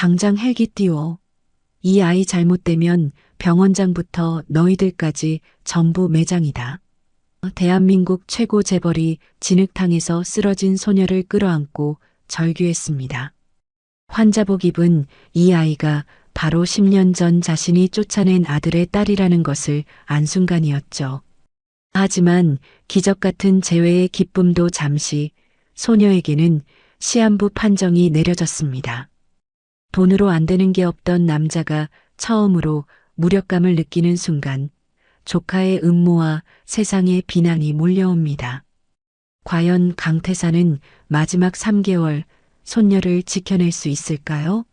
당장 헬기 띄워. 이 아이 잘못되면 병원장부터 너희들까지 전부 매장이다. 대한민국 최고 재벌이 진흙탕에서 쓰러진 소녀를 끌어안고 절규했습니다. 환자복 입은 이 아이가 바로 10년 전 자신이 쫓아낸 아들의 딸이라는 것을 안 순간이었죠. 하지만 기적 같은 재회의 기쁨도 잠시 소녀에게는 시한부 판정이 내려졌습니다. 돈으로 안 되는 게 없던 남자가 처음으로 무력감을 느끼는 순간 조카의 음모와 세상의 비난이 몰려옵니다. 과연 강태사는 마지막 3개월 손녀를 지켜낼 수 있을까요?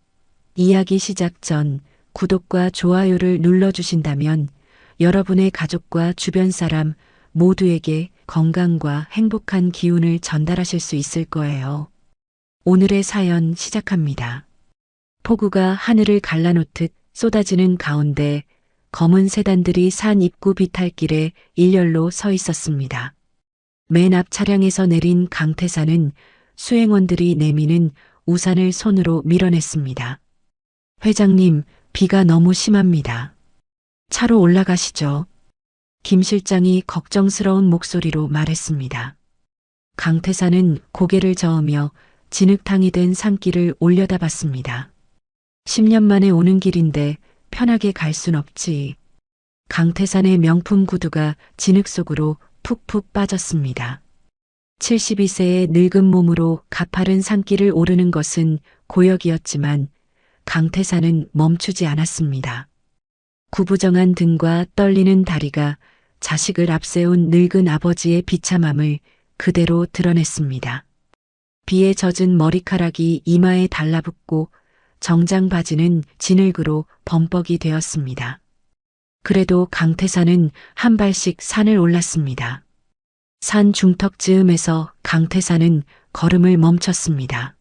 이야기 시작 전 구독과 좋아요를 눌러주신다면 여러분의 가족과 주변 사람 모두에게 건강과 행복한 기운을 전달하실 수 있을 거예요. 오늘의 사연 시작합니다. 폭우가 하늘을 갈라놓듯 쏟아지는 가운데 검은 세단들이 산 입구 비탈길에 일렬로 서 있었습니다. 맨 앞 차량에서 내린 강태사는 수행원들이 내미는 우산을 손으로 밀어냈습니다. 회장님, 비가 너무 심합니다. 차로 올라가시죠. 김 실장이 걱정스러운 목소리로 말했습니다. 강태사는 고개를 저으며 진흙탕이 된 산길을 올려다봤습니다. 10년 만에 오는 길인데 편하게 갈 순 없지. 강태산의 명품 구두가 진흙 속으로 푹푹 빠졌습니다. 72세의 늙은 몸으로 가파른 산길을 오르는 것은 고역이었지만 강태산은 멈추지 않았습니다. 구부정한 등과 떨리는 다리가 자식을 앞세운 늙은 아버지의 비참함을 그대로 드러냈습니다. 비에 젖은 머리카락이 이마에 달라붙고 정장 바지는 진흙으로 범벅이 되었습니다. 그래도 강태사는 한 발씩 산을 올랐습니다. 산 중턱 즈음에서 강태사는 걸음을 멈췄습니다.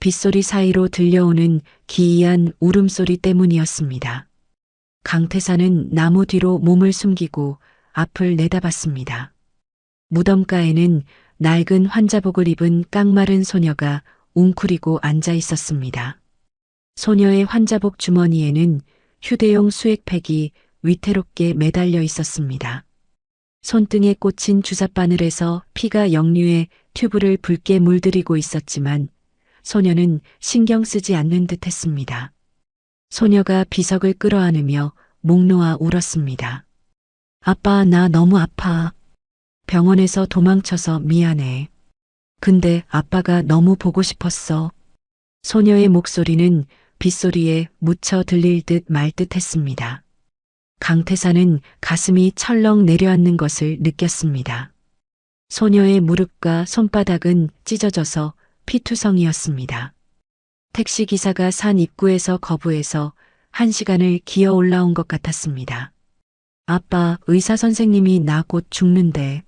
빗소리 사이로 들려오는 기이한 울음소리 때문이었습니다. 강태사는 나무 뒤로 몸을 숨기고 앞을 내다봤습니다. 무덤가에는 낡은 환자복을 입은 깡마른 소녀가 웅크리고 앉아 있었습니다. 소녀의 환자복 주머니에는 휴대용 수액팩이 위태롭게 매달려 있었습니다. 손등에 꽂힌 주사바늘에서 피가 역류해 튜브를 붉게 물들이고 있었지만 소녀는 신경 쓰지 않는 듯 했습니다. 소녀가 비석을 끌어안으며 목 놓아 울었습니다. 아빠, 나 너무 아파. 병원에서 도망쳐서 미안해. 근데 아빠가 너무 보고 싶었어. 소녀의 목소리는 빗소리에 묻혀 들릴 듯 말 듯 했습니다. 강태사는 가슴이 철렁 내려앉는 것을 느꼈습니다. 소녀의 무릎과 손바닥은 찢어져서 피투성이었습니다. 택시기사가 산 입구에서 거부해서 1시간을 기어 올라온 것 같았습니다. 아빠, 의사 선생님이 나 곧 죽는데.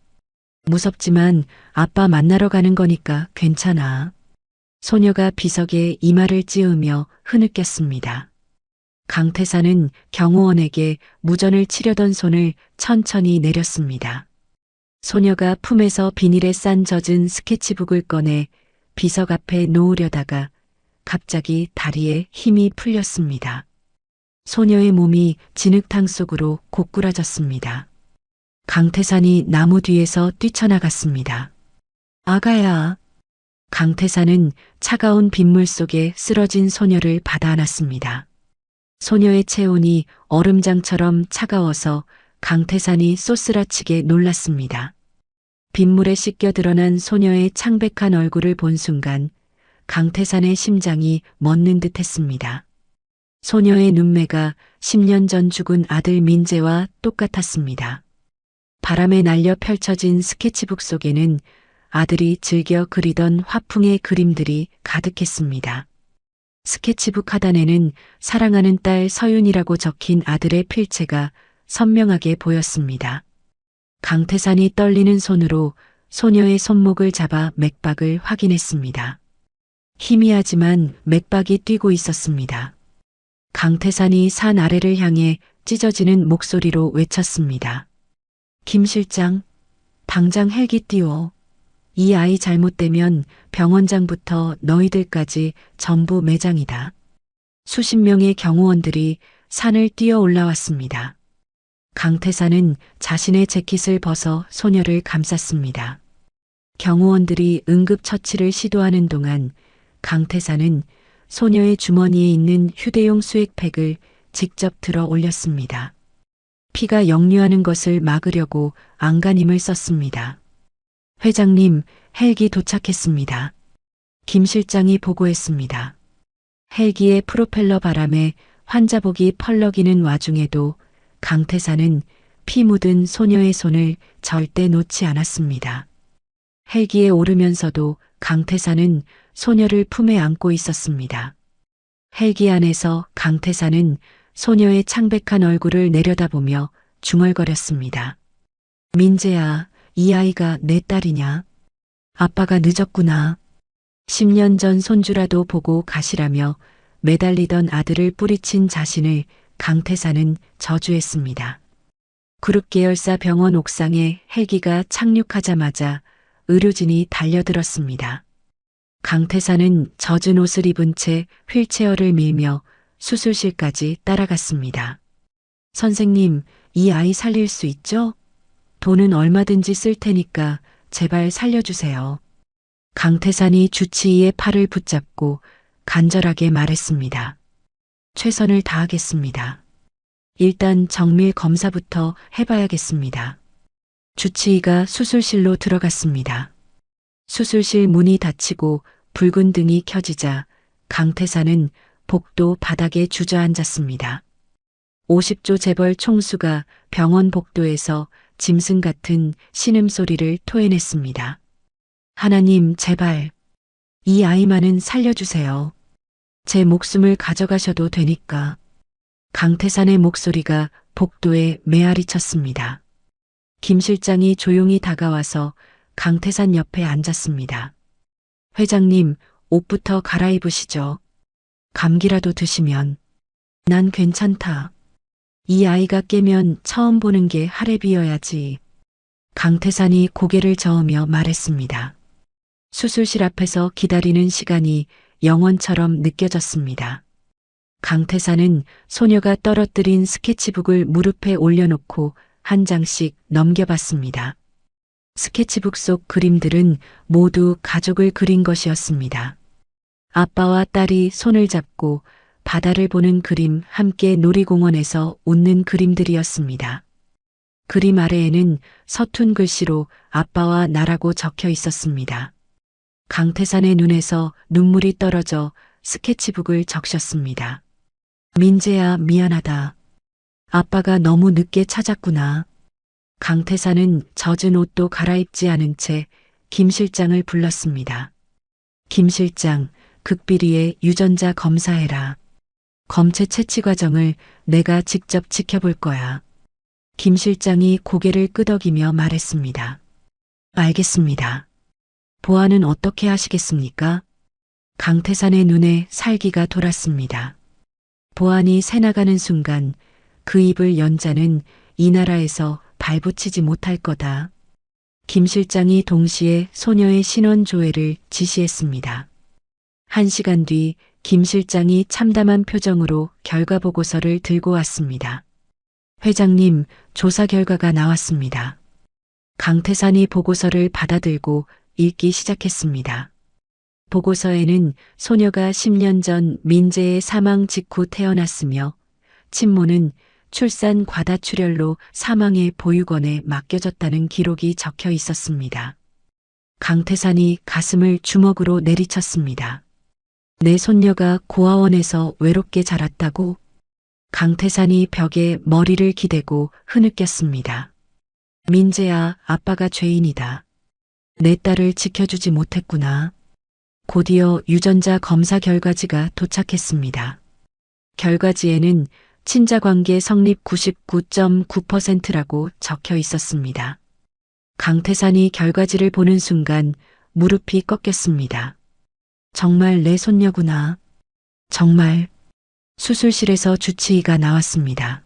무섭지만 아빠 만나러 가는 거니까 괜찮아. 소녀가 비석에 이마를 찌으며 흐느꼈습니다. 강태사는 경호원에게 무전을 치려던 손을 천천히 내렸습니다. 소녀가 품에서 비닐에 싼 젖은 스케치북을 꺼내 비석 앞에 놓으려다가 갑자기 다리에 힘이 풀렸습니다. 소녀의 몸이 진흙탕 속으로 고꾸라졌습니다. 강태산이 나무 뒤에서 뛰쳐나갔습니다. 아가야. 강태산은 차가운 빗물 속에 쓰러진 소녀를 받아 안았습니다. 소녀의 체온이 얼음장처럼 차가워서 강태산이 쏘스라치게 놀랐습니다. 빗물에 씻겨 드러난 소녀의 창백한 얼굴을 본 순간 강태산의 심장이 멎는 듯 했습니다. 소녀의 눈매가 10년 전 죽은 아들 민재와 똑같았습니다. 바람에 날려 펼쳐진 스케치북 속에는 아들이 즐겨 그리던 화풍의 그림들이 가득했습니다. 스케치북 하단에는 사랑하는 딸 서윤이라고 적힌 아들의 필체가 선명하게 보였습니다. 강태산이 떨리는 손으로 소녀의 손목을 잡아 맥박을 확인했습니다. 희미하지만 맥박이 뛰고 있었습니다. 강태산이 산 아래를 향해 찢어지는 목소리로 외쳤습니다. 김 실장, 당장 헬기 띄워. 이 아이 잘못되면 병원장부터 너희들까지 전부 매장이다. 수십 명의 경호원들이 산을 뛰어 올라왔습니다. 강태사는 자신의 재킷을 벗어 소녀를 감쌌습니다. 경호원들이 응급처치를 시도하는 동안 강태사는 소녀의 주머니에 있는 휴대용 수액팩을 직접 들어 올렸습니다. 피가 역류하는 것을 막으려고 안간힘을 썼습니다. 회장님, 헬기 도착했습니다. 김 실장이 보고했습니다. 헬기의 프로펠러 바람에 환자복이 펄럭이는 와중에도 강태사는 피 묻은 소녀의 손을 절대 놓지 않았습니다. 헬기에 오르면서도 강태사는 소녀를 품에 안고 있었습니다. 헬기 안에서 강태사는 소녀의 창백한 얼굴을 내려다보며 중얼거렸습니다. 민재야, 이 아이가 내 딸이냐? 아빠가 늦었구나. 10년 전 손주라도 보고 가시라며 매달리던 아들을 뿌리친 자신을 강태사는 저주했습니다. 그룹 계열사 병원 옥상에 헬기가 착륙하자마자 의료진이 달려들었습니다. 강태사는 젖은 옷을 입은 채 휠체어를 밀며 수술실까지 따라갔습니다. 선생님, 이 아이 살릴 수 있죠? 돈은 얼마든지 쓸 테니까 제발 살려주세요. 강태산이 주치의의 팔을 붙잡고 간절하게 말했습니다. 최선을 다하겠습니다. 일단 정밀 검사부터 해봐야겠습니다. 주치의가 수술실로 들어갔습니다. 수술실 문이 닫히고 붉은 등이 켜지자 강태사는 복도 바닥에 주저앉았습니다. 50조 재벌 총수가 병원 복도에서 짐승 같은 신음소리를 토해냈습니다. 하나님, 제발 이 아이만은 살려주세요. 제 목숨을 가져가셔도 되니까. 강태산의 목소리가 복도에 메아리 쳤습니다. 김 실장이 조용히 다가와서 강태산 옆에 앉았습니다. 회장님, 옷부터 갈아입으시죠. 감기라도 드시면. 난 괜찮다. 이 아이가 깨면 처음 보는 게 할애비여야지. 강태산이 고개를 저으며 말했습니다. 수술실 앞에서 기다리는 시간이 영원처럼 느껴졌습니다. 강태산은 소녀가 떨어뜨린 스케치북을 무릎에 올려놓고 한 장씩 넘겨봤습니다. 스케치북 속 그림들은 모두 가족을 그린 것이었습니다. 아빠와 딸이 손을 잡고 바다를 보는 그림, 함께 놀이공원에서 웃는 그림들이었습니다. 그림 아래에는 서툰 글씨로 아빠와 나라고 적혀 있었습니다. 강태산의 눈에서 눈물이 떨어져 스케치북을 적셨습니다. 민재야, 미안하다. 아빠가 너무 늦게 찾았구나. 강태산은 젖은 옷도 갈아입지 않은 채 김 실장을 불렀습니다. 김 실장, 극비리에 유전자 검사해라. 검체 채취 과정을 내가 직접 지켜볼 거야. 김 실장이 고개를 끄덕이며 말했습니다. 알겠습니다. 보안은 어떻게 하시겠습니까? 강태산의 눈에 살기가 돌았습니다. 보안이 새나가는 순간 그 입을 연 자는 이 나라에서 발붙이지 못할 거다. 김 실장이 동시에 소녀의 신원 조회를 지시했습니다. 1시간 뒤 김 실장이 참담한 표정으로 결과 보고서를 들고 왔습니다. 회장님, 조사 결과가 나왔습니다. 강태산이 보고서를 받아들고 읽기 시작했습니다. 보고서에는 소녀가 10년 전 민재의 사망 직후 태어났으며 친모는 출산 과다출혈로 사망의 보육원에 맡겨졌다는 기록이 적혀 있었습니다. 강태산이 가슴을 주먹으로 내리쳤습니다. 내 손녀가 고아원에서 외롭게 자랐다고? 강태산이 벽에 머리를 기대고 흐느꼈습니다. 민재야, 아빠가 죄인이다. 내 딸을 지켜주지 못했구나. 곧이어 유전자 검사 결과지가 도착했습니다. 결과지에는 친자관계 성립 99.9%라고 적혀 있었습니다. 강태산이 결과지를 보는 순간 무릎이 꺾였습니다. 정말 내 손녀구나. 정말. 수술실에서 주치의가 나왔습니다.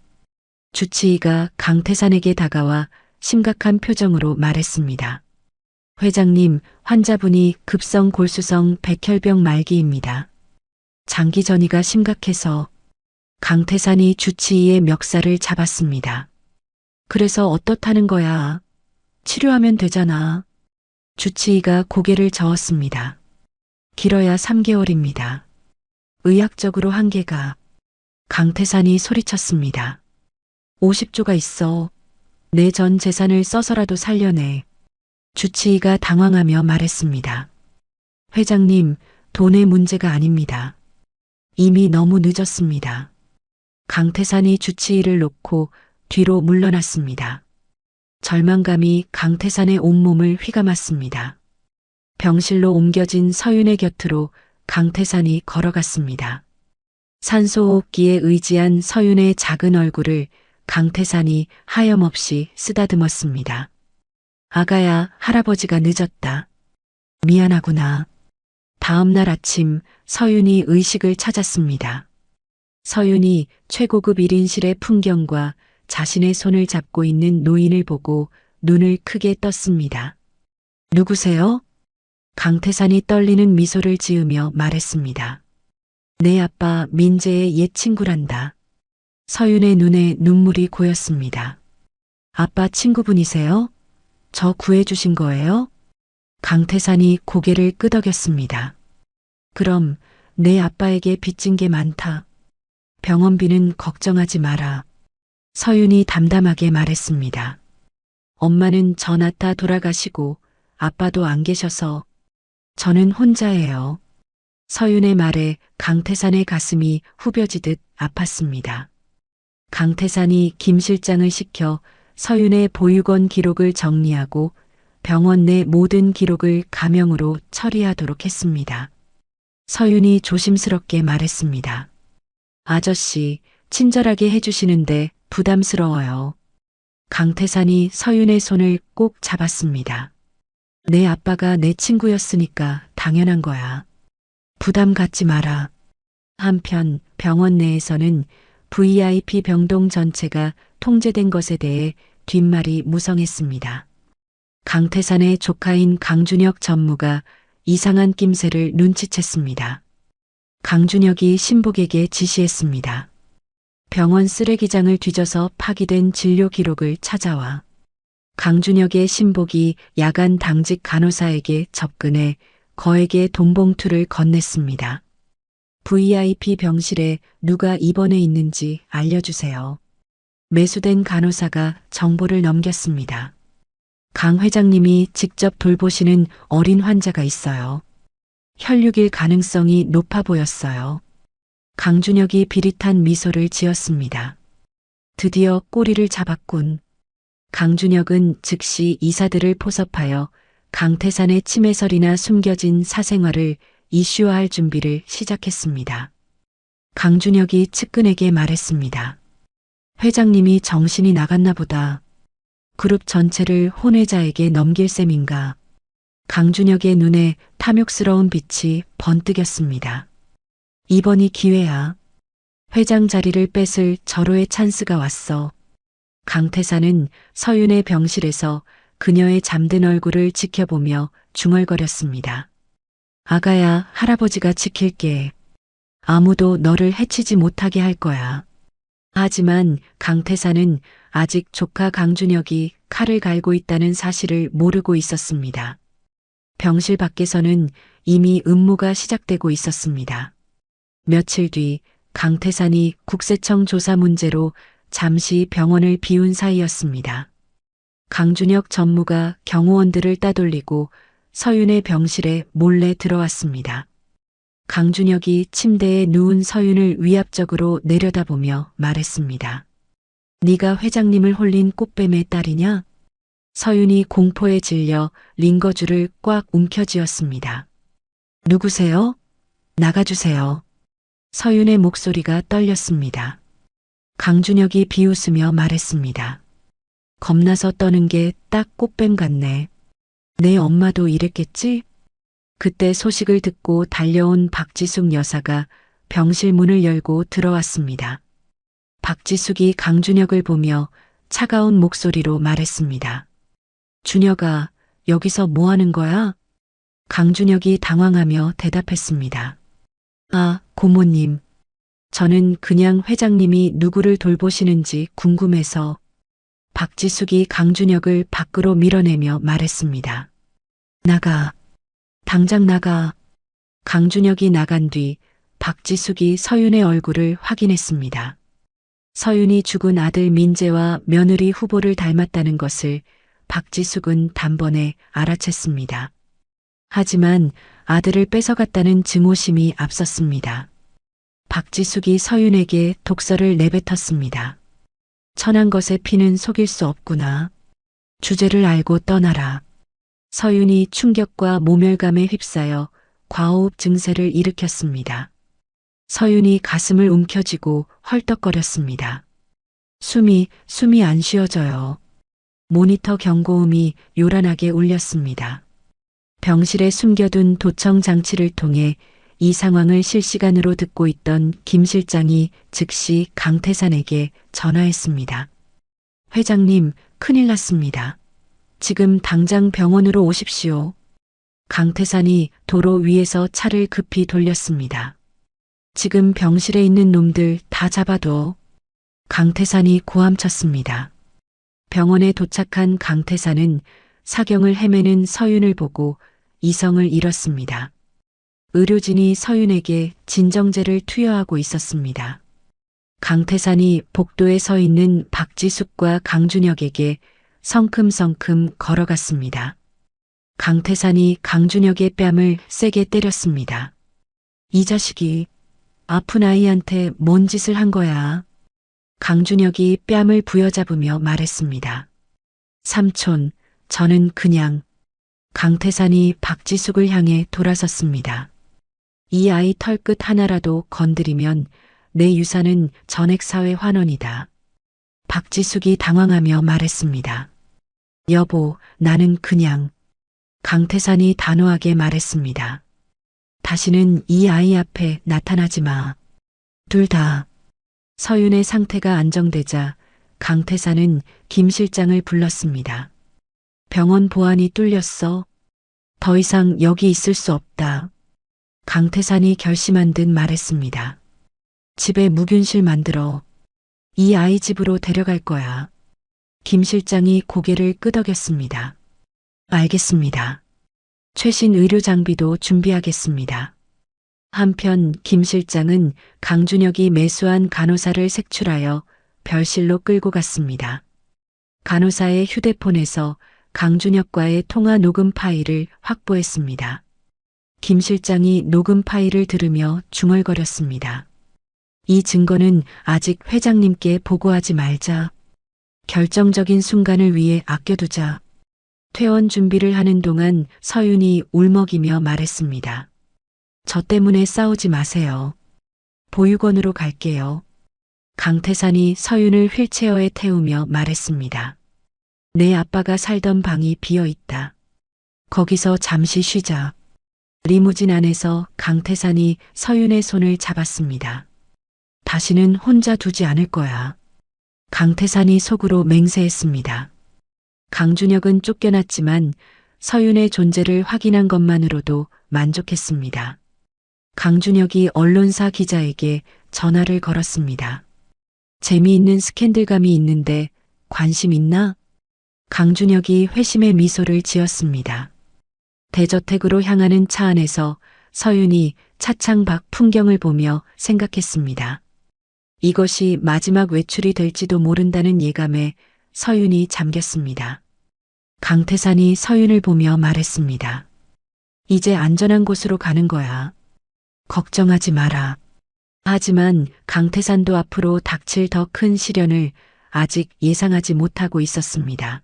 주치의가 강태산에게 다가와 심각한 표정으로 말했습니다. 회장님, 환자분이 급성 골수성 백혈병 말기입니다. 장기전이가 심각해서 강태산이 주치의의 멱살을 잡았습니다. 그래서 어떻다는 거야? 치료하면 되잖아. 주치의가 고개를 저었습니다. 길어야 3개월입니다. 의학적으로 한계가. 강태산이 소리쳤습니다. 50조가 있어. 내 전 재산을 써서라도 살려내. 주치의가 당황하며 말했습니다. 회장님, 돈의 문제가 아닙니다. 이미 너무 늦었습니다. 강태산이 주치의를 놓고 뒤로 물러났습니다. 절망감이 강태산의 온몸을 휘감았습니다. 병실로 옮겨진 서윤의 곁으로 강태산이 걸어갔습니다. 산소호흡기에 의지한 서윤의 작은 얼굴을 강태산이 하염없이 쓰다듬었습니다. 아가야, 할아버지가 늦었다. 미안하구나. 다음 날 아침 서윤이 의식을 찾았습니다. 서윤이 최고급 1인실의 풍경과 자신의 손을 잡고 있는 노인을 보고 눈을 크게 떴습니다. 누구세요? 강태산이 떨리는 미소를 지으며 말했습니다. 내 아빠 민재의 옛 친구란다. 서윤의 눈에 눈물이 고였습니다. 아빠 친구분이세요? 저 구해주신 거예요? 강태산이 고개를 끄덕였습니다. 그럼 내 아빠에게 빚진 게 많다. 병원비는 걱정하지 마라. 서윤이 담담하게 말했습니다. 엄마는 전하타 돌아가시고 아빠도 안 계셔서 저는 혼자예요. 서윤의 말에 강태산의 가슴이 후벼지듯 아팠습니다. 강태산이 김 실장을 시켜 서윤의 보육원 기록을 정리하고 병원 내 모든 기록을 가명으로 처리하도록 했습니다. 서윤이 조심스럽게 말했습니다. 아저씨, 친절하게 해주시는데 부담스러워요. 강태산이 서윤의 손을 꼭 잡았습니다. 내 아빠가 내 친구였으니까 당연한 거야. 부담 갖지 마라. 한편 병원 내에서는 VIP 병동 전체가 통제된 것에 대해 뒷말이 무성했습니다. 강태산의 조카인 강준혁 전무가 이상한 낌새를 눈치챘습니다. 강준혁이 신복에게 지시했습니다. 병원 쓰레기장을 뒤져서 파기된 진료 기록을 찾아와. 강준혁의 신복이 야간 당직 간호사에게 접근해 거액의 돈봉투를 건넸습니다. VIP 병실에 누가 입원해 있는지 알려주세요. 매수된 간호사가 정보를 넘겼습니다. 강 회장님이 직접 돌보시는 어린 환자가 있어요. 혈육일 가능성이 높아 보였어요. 강준혁이 비릿한 미소를 지었습니다. 드디어 꼬리를 잡았군. 강준혁은 즉시 이사들을 포섭하여 강태산의 치매설이나 숨겨진 사생활을 이슈화할 준비를 시작했습니다. 강준혁이 측근에게 말했습니다. 회장님이 정신이 나갔나 보다. 그룹 전체를 혼외자에게 넘길 셈인가. 강준혁의 눈에 탐욕스러운 빛이 번뜩였습니다. 이번이 기회야. 회장 자리를 뺏을 절호의 찬스가 왔어. 강태산은 서윤의 병실에서 그녀의 잠든 얼굴을 지켜보며 중얼거렸습니다. 아가야, 할아버지가 지킬게. 아무도 너를 해치지 못하게 할 거야. 하지만 강태산은 아직 조카 강준혁이 칼을 갈고 있다는 사실을 모르고 있었습니다. 병실 밖에서는 이미 음모가 시작되고 있었습니다. 며칠 뒤 강태산이 국세청 조사 문제로 잠시 병원을 비운 사이였습니다. 강준혁 전무가 경호원들을 따돌리고 서윤의 병실에 몰래 들어왔습니다. 강준혁이 침대에 누운 서윤을 위압적으로 내려다보며 말했습니다. 네가 회장님을 홀린 꽃뱀의 딸이냐? 서윤이 공포에 질려 링거줄을 꽉 움켜쥐었습니다. 누구세요? 나가주세요. 서윤의 목소리가 떨렸습니다. 강준혁이 비웃으며 말했습니다. 겁나서 떠는 게 딱 꽃뱀 같네. 내 엄마도 이랬겠지? 그때 소식을 듣고 달려온 박지숙 여사가 병실 문을 열고 들어왔습니다. 박지숙이 강준혁을 보며 차가운 목소리로 말했습니다. 준혁아, 여기서 뭐 하는 거야? 강준혁이 당황하며 대답했습니다. 아, 고모님. 저는 그냥 회장님이 누구를 돌보시는지 궁금해서 박지숙이 강준혁을 밖으로 밀어내며 말했습니다. 나가. 당장 나가. 강준혁이 나간 뒤 박지숙이 서윤의 얼굴을 확인했습니다. 서윤이 죽은 아들 민재와 며느리 후보를 닮았다는 것을 박지숙은 단번에 알아챘습니다. 하지만 아들을 뺏어갔다는 증오심이 앞섰습니다. 박지숙이 서윤에게 독서를 내뱉었습니다. 천한 것의 피는 속일 수 없구나. 주제를 알고 떠나라. 서윤이 충격과 모멸감에 휩싸여 과호흡 증세를 일으켰습니다. 서윤이 가슴을 움켜쥐고 헐떡거렸습니다. 숨이 안 쉬어져요. 모니터 경고음이 요란하게 울렸습니다. 병실에 숨겨둔 도청 장치를 통해 이 상황을 실시간으로 듣고 있던 김 실장이 즉시 강태산에게 전화했습니다. 회장님, 큰일 났습니다. 지금 당장 병원으로 오십시오. 강태산이 도로 위에서 차를 급히 돌렸습니다. 지금 병실에 있는 놈들 다 잡아둬. 강태산이 고함쳤습니다. 병원에 도착한 강태산은 사경을 헤매는 서윤을 보고 이성을 잃었습니다. 의료진이 서윤에게 진정제를 투여하고 있었습니다. 강태산이 복도에 서 있는 박지숙과 강준혁에게 성큼성큼 걸어갔습니다. 강태산이 강준혁의 뺨을 세게 때렸습니다. 이 자식이 아픈 아이한테 뭔 짓을 한 거야? 강준혁이 뺨을 부여잡으며 말했습니다. 삼촌, 저는 그냥. 강태산이 박지숙을 향해 돌아섰습니다. 이 아이 털끝 하나라도 건드리면 내 유산은 전액사회 환원이다. 박지숙이 당황하며 말했습니다. 여보, 나는 그냥. 강태산이 단호하게 말했습니다. 다시는 이 아이 앞에 나타나지 마. 둘 다. 서윤의 상태가 안정되자 강태산은 김 실장을 불렀습니다. 병원 보안이 뚫렸어. 더 이상 여기 있을 수 없다. 강태산이 결심한 듯 말했습니다. 집에 무균실 만들어. 이 아이 집으로 데려갈 거야. 김 실장이 고개를 끄덕였습니다. 알겠습니다. 최신 의료 장비도 준비하겠습니다. 한편 김 실장은 강준혁이 매수한 간호사를 색출하여 별실로 끌고 갔습니다. 간호사의 휴대폰에서 강준혁과의 통화 녹음 파일을 확보했습니다. 김 실장이 녹음 파일을 들으며 중얼거렸습니다. 이 증거는 아직 회장님께 보고하지 말자. 결정적인 순간을 위해 아껴두자. 퇴원 준비를 하는 동안 서윤이 울먹이며 말했습니다. 저 때문에 싸우지 마세요. 보육원으로 갈게요. 강태산이 서윤을 휠체어에 태우며 말했습니다. 내 아빠가 살던 방이 비어 있다. 거기서 잠시 쉬자. 리무진 안에서 강태산이 서윤의 손을 잡았습니다. 다시는 혼자 두지 않을 거야. 강태산이 속으로 맹세했습니다. 강준혁은 쫓겨났지만 서윤의 존재를 확인한 것만으로도 만족했습니다. 강준혁이 언론사 기자에게 전화를 걸었습니다. 재미있는 스캔들감이 있는데 관심 있나? 강준혁이 회심의 미소를 지었습니다. 대저택으로 향하는 차 안에서 서윤이 차창 밖 풍경을 보며 생각했습니다. 이것이 마지막 외출이 될지도 모른다는 예감에 서윤이 잠겼습니다. 강태산이 서윤을 보며 말했습니다. 이제 안전한 곳으로 가는 거야. 걱정하지 마라. 하지만 강태산도 앞으로 닥칠 더 큰 시련을 아직 예상하지 못하고 있었습니다.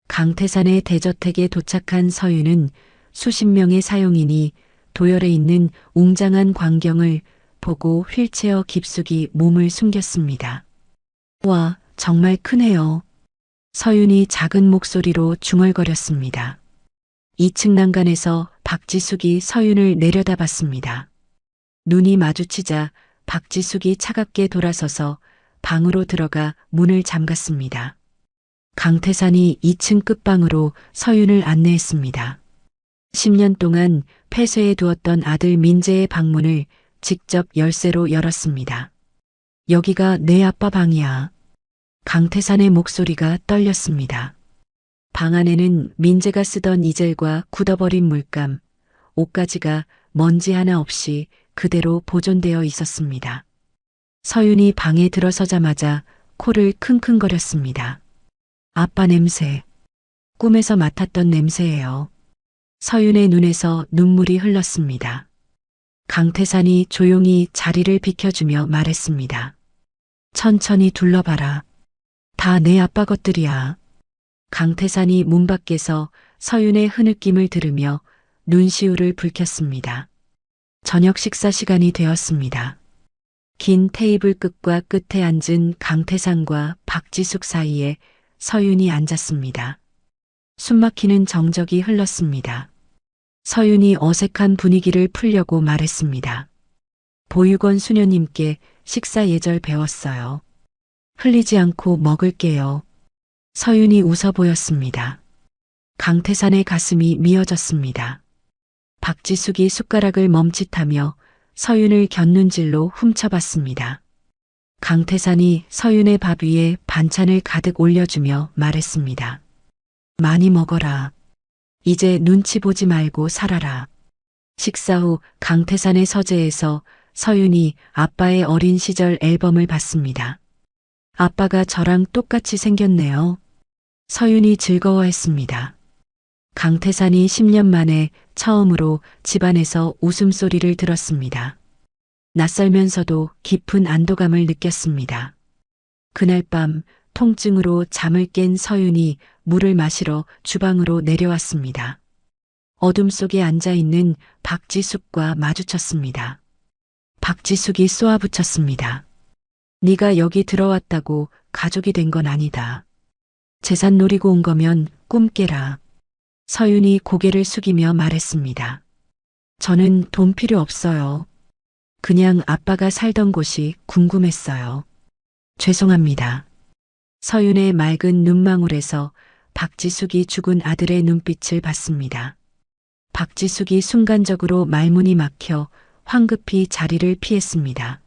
강태산의 대저택에 도착한 서윤은 수십 명의 사용인이 도열해 있는 웅장한 광경을 보고 휠체어 깊숙이 몸을 숨겼습니다. 와, 정말 크네요. 서윤이 작은 목소리로 중얼거렸습니다. 2층 난간에서 박지숙이 서윤을 내려다봤습니다. 눈이 마주치자 박지숙이 차갑게 돌아서서 방으로 들어가 문을 잠갔습니다. 강태산이 2층 끝방으로 서윤을 안내했습니다. 10년 동안 폐쇄해 두었던 아들 민재의 방문을 직접 열쇠로 열었습니다. 여기가 내 아빠 방이야. 강태산의 목소리가 떨렸습니다. 방 안에는 민재가 쓰던 이젤과 굳어버린 물감, 옷가지가 먼지 하나 없이 그대로 보존되어 있었습니다. 서윤이 방에 들어서자마자 코를 킁킁거렸습니다. 아빠 냄새. 꿈에서 맡았던 냄새예요. 서윤의 눈에서 눈물이 흘렀습니다. 강태산이 조용히 자리를 비켜주며 말했습니다. 천천히 둘러봐라. 다 내 아빠 것들이야. 강태산이 문 밖에서 서윤의 흐느낌을 들으며 눈시울을 붉혔습니다. 저녁 식사 시간이 되었습니다. 긴 테이블 끝과 끝에 앉은 강태산과 박지숙 사이에 서윤이 앉았습니다. 숨막히는 정적이 흘렀습니다. 서윤이 어색한 분위기를 풀려고 말했습니다. 보육원 수녀님께 식사 예절 배웠어요. 흘리지 않고 먹을게요. 서윤이 웃어 보였습니다. 강태산의 가슴이 미어졌습니다. 박지숙이 숟가락을 멈칫하며 서윤을 곁눈질로 훔쳐봤습니다. 강태산이 서윤의 밥 위에 반찬을 가득 올려주며 말했습니다. 많이 먹어라. 이제 눈치 보지 말고 살아라. 식사 후 강태산의 서재에서 서윤이 아빠의 어린 시절 앨범을 봤습니다. 아빠가 저랑 똑같이 생겼네요. 서윤이 즐거워했습니다. 강태산이 10년 만에 처음으로 집안에서 웃음소리를 들었습니다. 낯설면서도 깊은 안도감을 느꼈습니다. 그날 밤 통증으로 잠을 깬 서윤이 물을 마시러 주방으로 내려왔습니다. 어둠 속에 앉아있는 박지숙과 마주쳤습니다. 박지숙이 쏘아붙였습니다. 네가 여기 들어왔다고 가족이 된 건 아니다. 재산 노리고 온 거면 꿈 깨라. 서윤이 고개를 숙이며 말했습니다. 저는 돈 필요 없어요. 그냥 아빠가 살던 곳이 궁금했어요. 죄송합니다. 서윤의 맑은 눈망울에서 박지숙이 죽은 아들의 눈빛을 봤습니다. 박지숙이 순간적으로 말문이 막혀 황급히 자리를 피했습니다.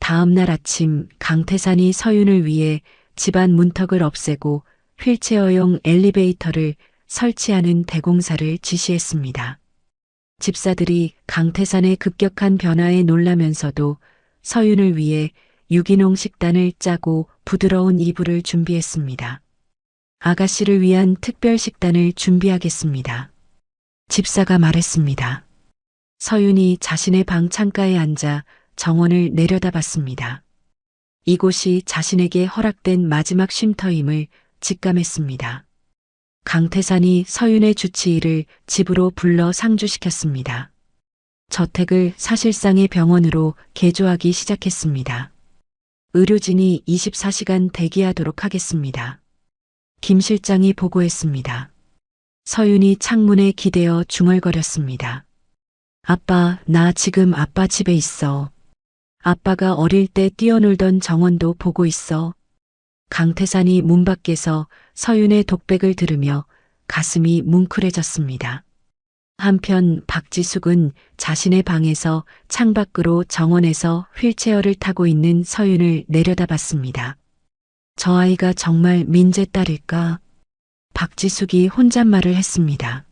다음 날 아침 강태산이 서윤을 위해 집안 문턱을 없애고 휠체어용 엘리베이터를 설치하는 대공사를 지시했습니다. 집사들이 강태산의 급격한 변화에 놀라면서도 서윤을 위해 유기농 식단을 짜고 부드러운 이불을 준비했습니다. 아가씨를 위한 특별 식단을 준비하겠습니다. 집사가 말했습니다. 서윤이 자신의 방 창가에 앉아 정원을 내려다봤습니다. 이곳이 자신에게 허락된 마지막 쉼터임을 직감했습니다. 강태산이 서윤의 주치의를 집으로 불러 상주시켰습니다. 저택을 사실상의 병원으로 개조하기 시작했습니다. 의료진이 24시간 대기하도록 하겠습니다. 김 실장이 보고했습니다. 서윤이 창문에 기대어 중얼거렸습니다. 아빠, 나 지금 아빠 집에 있어. 아빠가 어릴 때 뛰어놀던 정원도 보고 있어. 강태산이 문 밖에서 서윤의 독백을 들으며 가슴이 뭉클해졌습니다. 한편 박지숙은 자신의 방에서 창밖으로 정원에서 휠체어를 타고 있는 서윤을 내려다봤습니다. 저 아이가 정말 민재 딸일까? 박지숙이 혼잣말을 했습니다.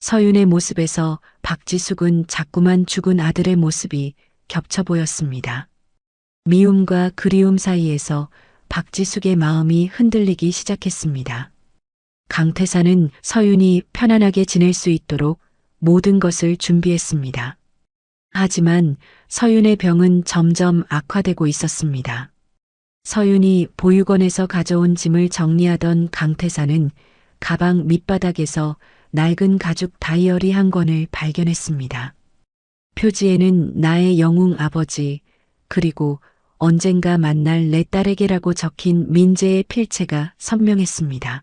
서윤의 모습에서 박지숙은 자꾸만 죽은 아들의 모습이 겹쳐 보였습니다. 미움과 그리움 사이에서 박지숙의 마음이 흔들리기 시작했습니다. 강태산은 서윤이 편안하게 지낼 수 있도록 모든 것을 준비했습니다. 하지만 서윤의 병은 점점 악화되고 있었습니다. 서윤이 보육원에서 가져온 짐을 정리하던 강태산은 가방 밑바닥에서 낡은 가죽 다이어리 한 권을 발견했습니다. 표지에는 나의 영웅 아버지, 그리고 언젠가 만날 내 딸에게라고 적힌 민재의 필체가 선명했습니다.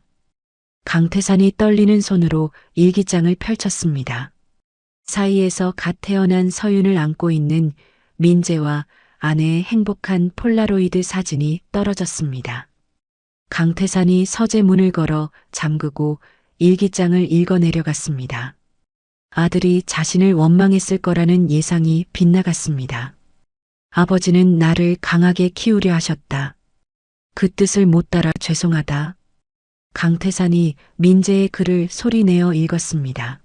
강태산이 떨리는 손으로 일기장을 펼쳤습니다. 사이에서 갓 태어난 서윤을 안고 있는 민재와 아내의 행복한 폴라로이드 사진이 떨어졌습니다. 강태산이 서재 문을 걸어 잠그고 일기장을 읽어 내려갔습니다. 아들이 자신을 원망했을 거라는 예상이 빗나갔습니다. 아버지는 나를 강하게 키우려 하셨다. 그 뜻을 못 따라 죄송하다. 강태산이 민재의 글을 소리내어 읽었습니다.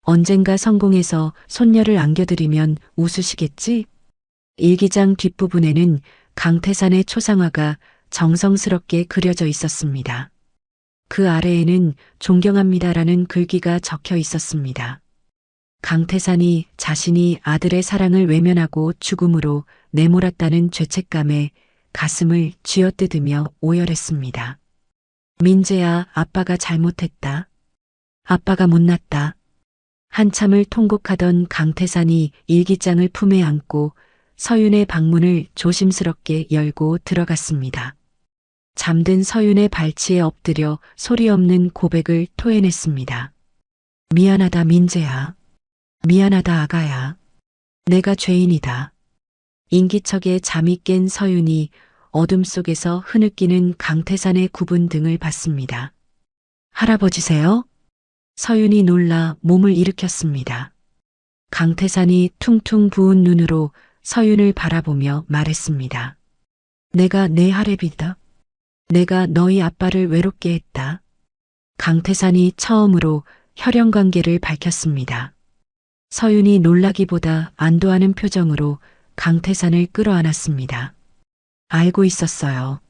언젠가 성공해서 손녀를 안겨드리면 웃으시겠지? 일기장 뒷부분에는 강태산의 초상화가 정성스럽게 그려져 있었습니다. 그 아래에는 존경합니다라는 글귀가 적혀 있었습니다. 강태산이 자신이 아들의 사랑을 외면하고 죽음으로 내몰았다는 죄책감에 가슴을 쥐어뜯으며 오열했습니다. 민재야, 아빠가 잘못했다. 아빠가 못났다. 한참을 통곡하던 강태산이 일기장을 품에 안고 서윤의 방문을 조심스럽게 열고 들어갔습니다. 잠든 서윤의 발치에 엎드려 소리 없는 고백을 토해냈습니다. 미안하다 민재야. 미안하다 아가야. 내가 죄인이다. 인기척에 잠이 깬 서윤이 어둠 속에서 흐느끼는 강태산의 굽은 등을 봤습니다. 할아버지세요? 서윤이 놀라 몸을 일으켰습니다. 강태산이 퉁퉁 부은 눈으로 서윤을 바라보며 말했습니다. 내가 내 할애비다. 내가 너희 아빠를 외롭게 했다. 강태산이 처음으로 혈연관계를 밝혔습니다. 서윤이 놀라기보다 안도하는 표정으로 강태산을 끌어안았습니다. 알고 있었어요.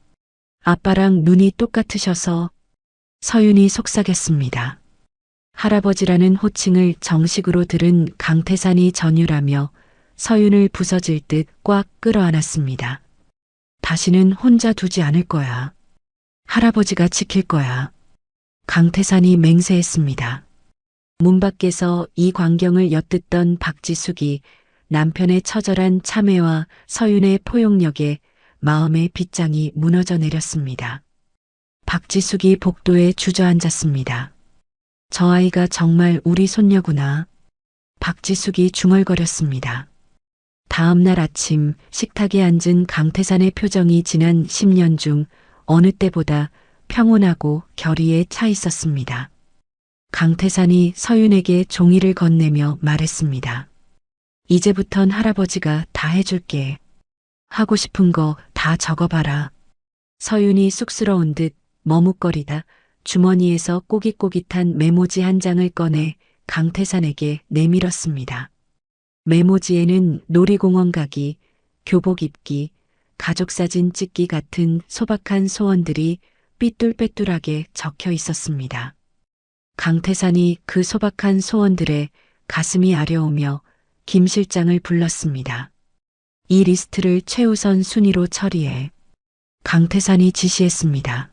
아빠랑 눈이 똑같으셔서. 서윤이 속삭였습니다. 할아버지라는 호칭을 정식으로 들은 강태산이 전율하며 서윤을 부서질 듯 꽉 끌어안았습니다. 다시는 혼자 두지 않을 거야. 할아버지가 지킬 거야. 강태산이 맹세했습니다. 문 밖에서 이 광경을 엿듣던 박지숙이 남편의 처절한 참회와 서윤의 포용력에 마음의 빗장이 무너져 내렸습니다. 박지숙이 복도에 주저앉았습니다. 저 아이가 정말 우리 손녀구나. 박지숙이 중얼거렸습니다. 다음 날 아침 식탁에 앉은 강태산의 표정이 지난 10년 중 어느 때보다 평온하고 결의에 차 있었습니다. 강태산이 서윤에게 종이를 건네며 말했습니다. 이제부턴 할아버지가 다 해줄게. 하고 싶은 거 다 적어봐라. 서윤이 쑥스러운 듯 머뭇거리다 주머니에서 꼬깃꼬깃한 메모지 한 장을 꺼내 강태산에게 내밀었습니다. 메모지에는 놀이공원 가기, 교복 입기, 가족사진 찍기 같은 소박한 소원들이 삐뚤빼뚤하게 적혀 있었습니다. 강태산이 그 소박한 소원들에 가슴이 아려오며 김 실장을 불렀습니다. 이 리스트를 최우선 순위로 처리해. 강태산이 지시했습니다.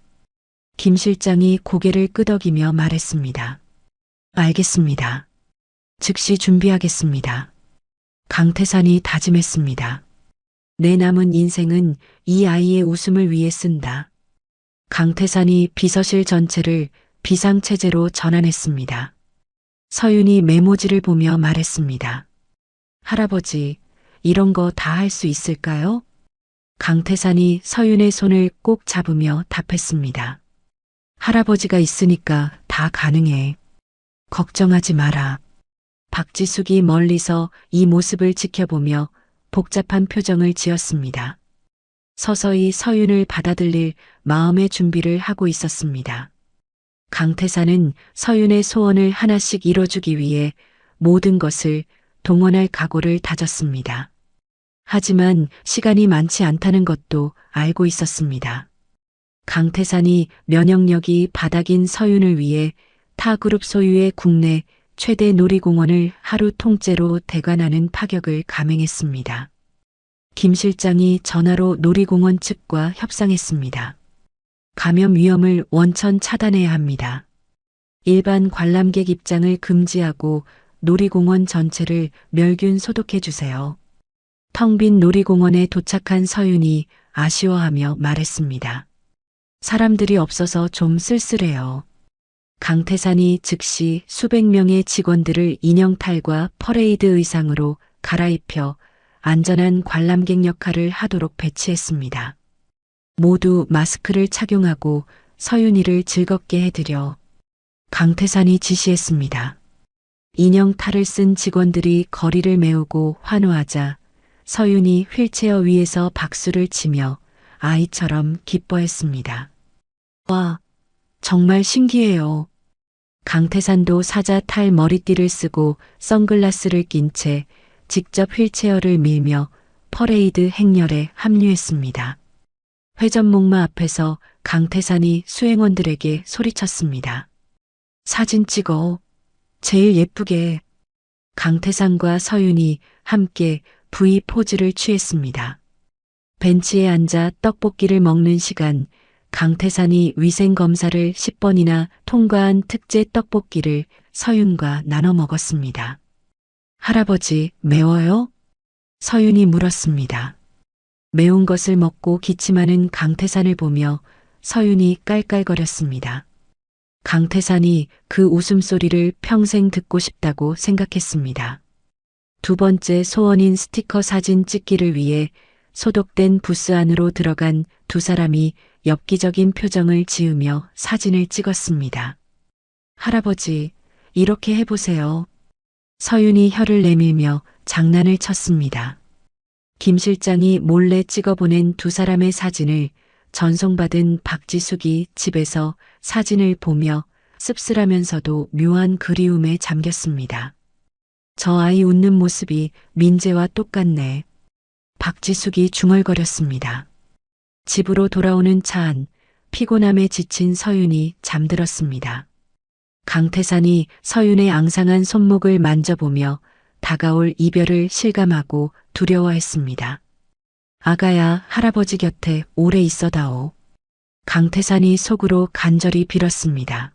김 실장이 고개를 끄덕이며 말했습니다. 알겠습니다. 즉시 준비하겠습니다. 강태산이 다짐했습니다. 내 남은 인생은 이 아이의 웃음을 위해 쓴다. 강태산이 비서실 전체를 비상체제로 전환했습니다. 서윤이 메모지를 보며 말했습니다. 할아버지, 이런 거 다 할 수 있을까요? 강태산이 서윤의 손을 꼭 잡으며 답했습니다. 할아버지가 있으니까 다 가능해. 걱정하지 마라. 박지숙이 멀리서 이 모습을 지켜보며 복잡한 표정을 지었습니다. 서서히 서윤을 받아들일 마음의 준비를 하고 있었습니다. 강태산은 서윤의 소원을 하나씩 이뤄주기 위해 모든 것을 동원할 각오를 다졌습니다. 하지만 시간이 많지 않다는 것도 알고 있었습니다. 강태산이 면역력이 바닥인 서윤을 위해 타 그룹 소유의 국내 최대 놀이공원을 하루 통째로 대관하는 파격을 감행했습니다. 김 실장이 전화로 놀이공원 측과 협상했습니다. 감염 위험을 원천 차단해야 합니다. 일반 관람객 입장을 금지하고 놀이공원 전체를 멸균 소독해 주세요. 텅 빈 놀이공원에 도착한 서윤이 아쉬워하며 말했습니다. 사람들이 없어서 좀 쓸쓸해요. 강태산이 즉시 수백 명의 직원들을 인형탈과 퍼레이드 의상으로 갈아입혀 안전한 관람객 역할을 하도록 배치했습니다. 모두 마스크를 착용하고 서윤이를 즐겁게 해드려. 강태산이 지시했습니다. 인형 탈을 쓴 직원들이 거리를 메우고 환호하자 서윤이 휠체어 위에서 박수를 치며 아이처럼 기뻐했습니다. 와, 정말 신기해요. 강태산도 사자 탈 머리띠를 쓰고 선글라스를 낀 채 직접 휠체어를 밀며 퍼레이드 행렬에 합류했습니다. 회전목마 앞에서 강태산이 수행원들에게 소리쳤습니다. 사진 찍어. 제일 예쁘게. 강태산과 서윤이 함께 V 포즈를 취했습니다. 벤치에 앉아 떡볶이를 먹는 시간, 강태산이 위생검사를 10번이나 통과한 특제 떡볶이를 서윤과 나눠 먹었습니다. 할아버지, 매워요? 서윤이 물었습니다. 매운 것을 먹고 기침하는 강태산을 보며 서윤이 깔깔거렸습니다. 강태산이 그 웃음소리를 평생 듣고 싶다고 생각했습니다. 두 번째 소원인 스티커 사진 찍기를 위해 소독된 부스 안으로 들어간 두 사람이 엽기적인 표정을 지으며 사진을 찍었습니다. 할아버지, 이렇게 해보세요. 서윤이 혀를 내밀며 장난을 쳤습니다. 김 실장이 몰래 찍어보낸 두 사람의 사진을 전송받은 박지숙이 집에서 사진을 보며 씁쓸하면서도 묘한 그리움에 잠겼습니다. 저 아이 웃는 모습이 민재와 똑같네. 박지숙이 중얼거렸습니다. 집으로 돌아오는 차 안, 피곤함에 지친 서윤이 잠들었습니다. 강태산이 서윤의 앙상한 손목을 만져보며 다가올 이별을 실감하고 두려워했습니다. 아가야, 할아버지 곁에 오래 있어다오. 강태산이 속으로 간절히 빌었습니다.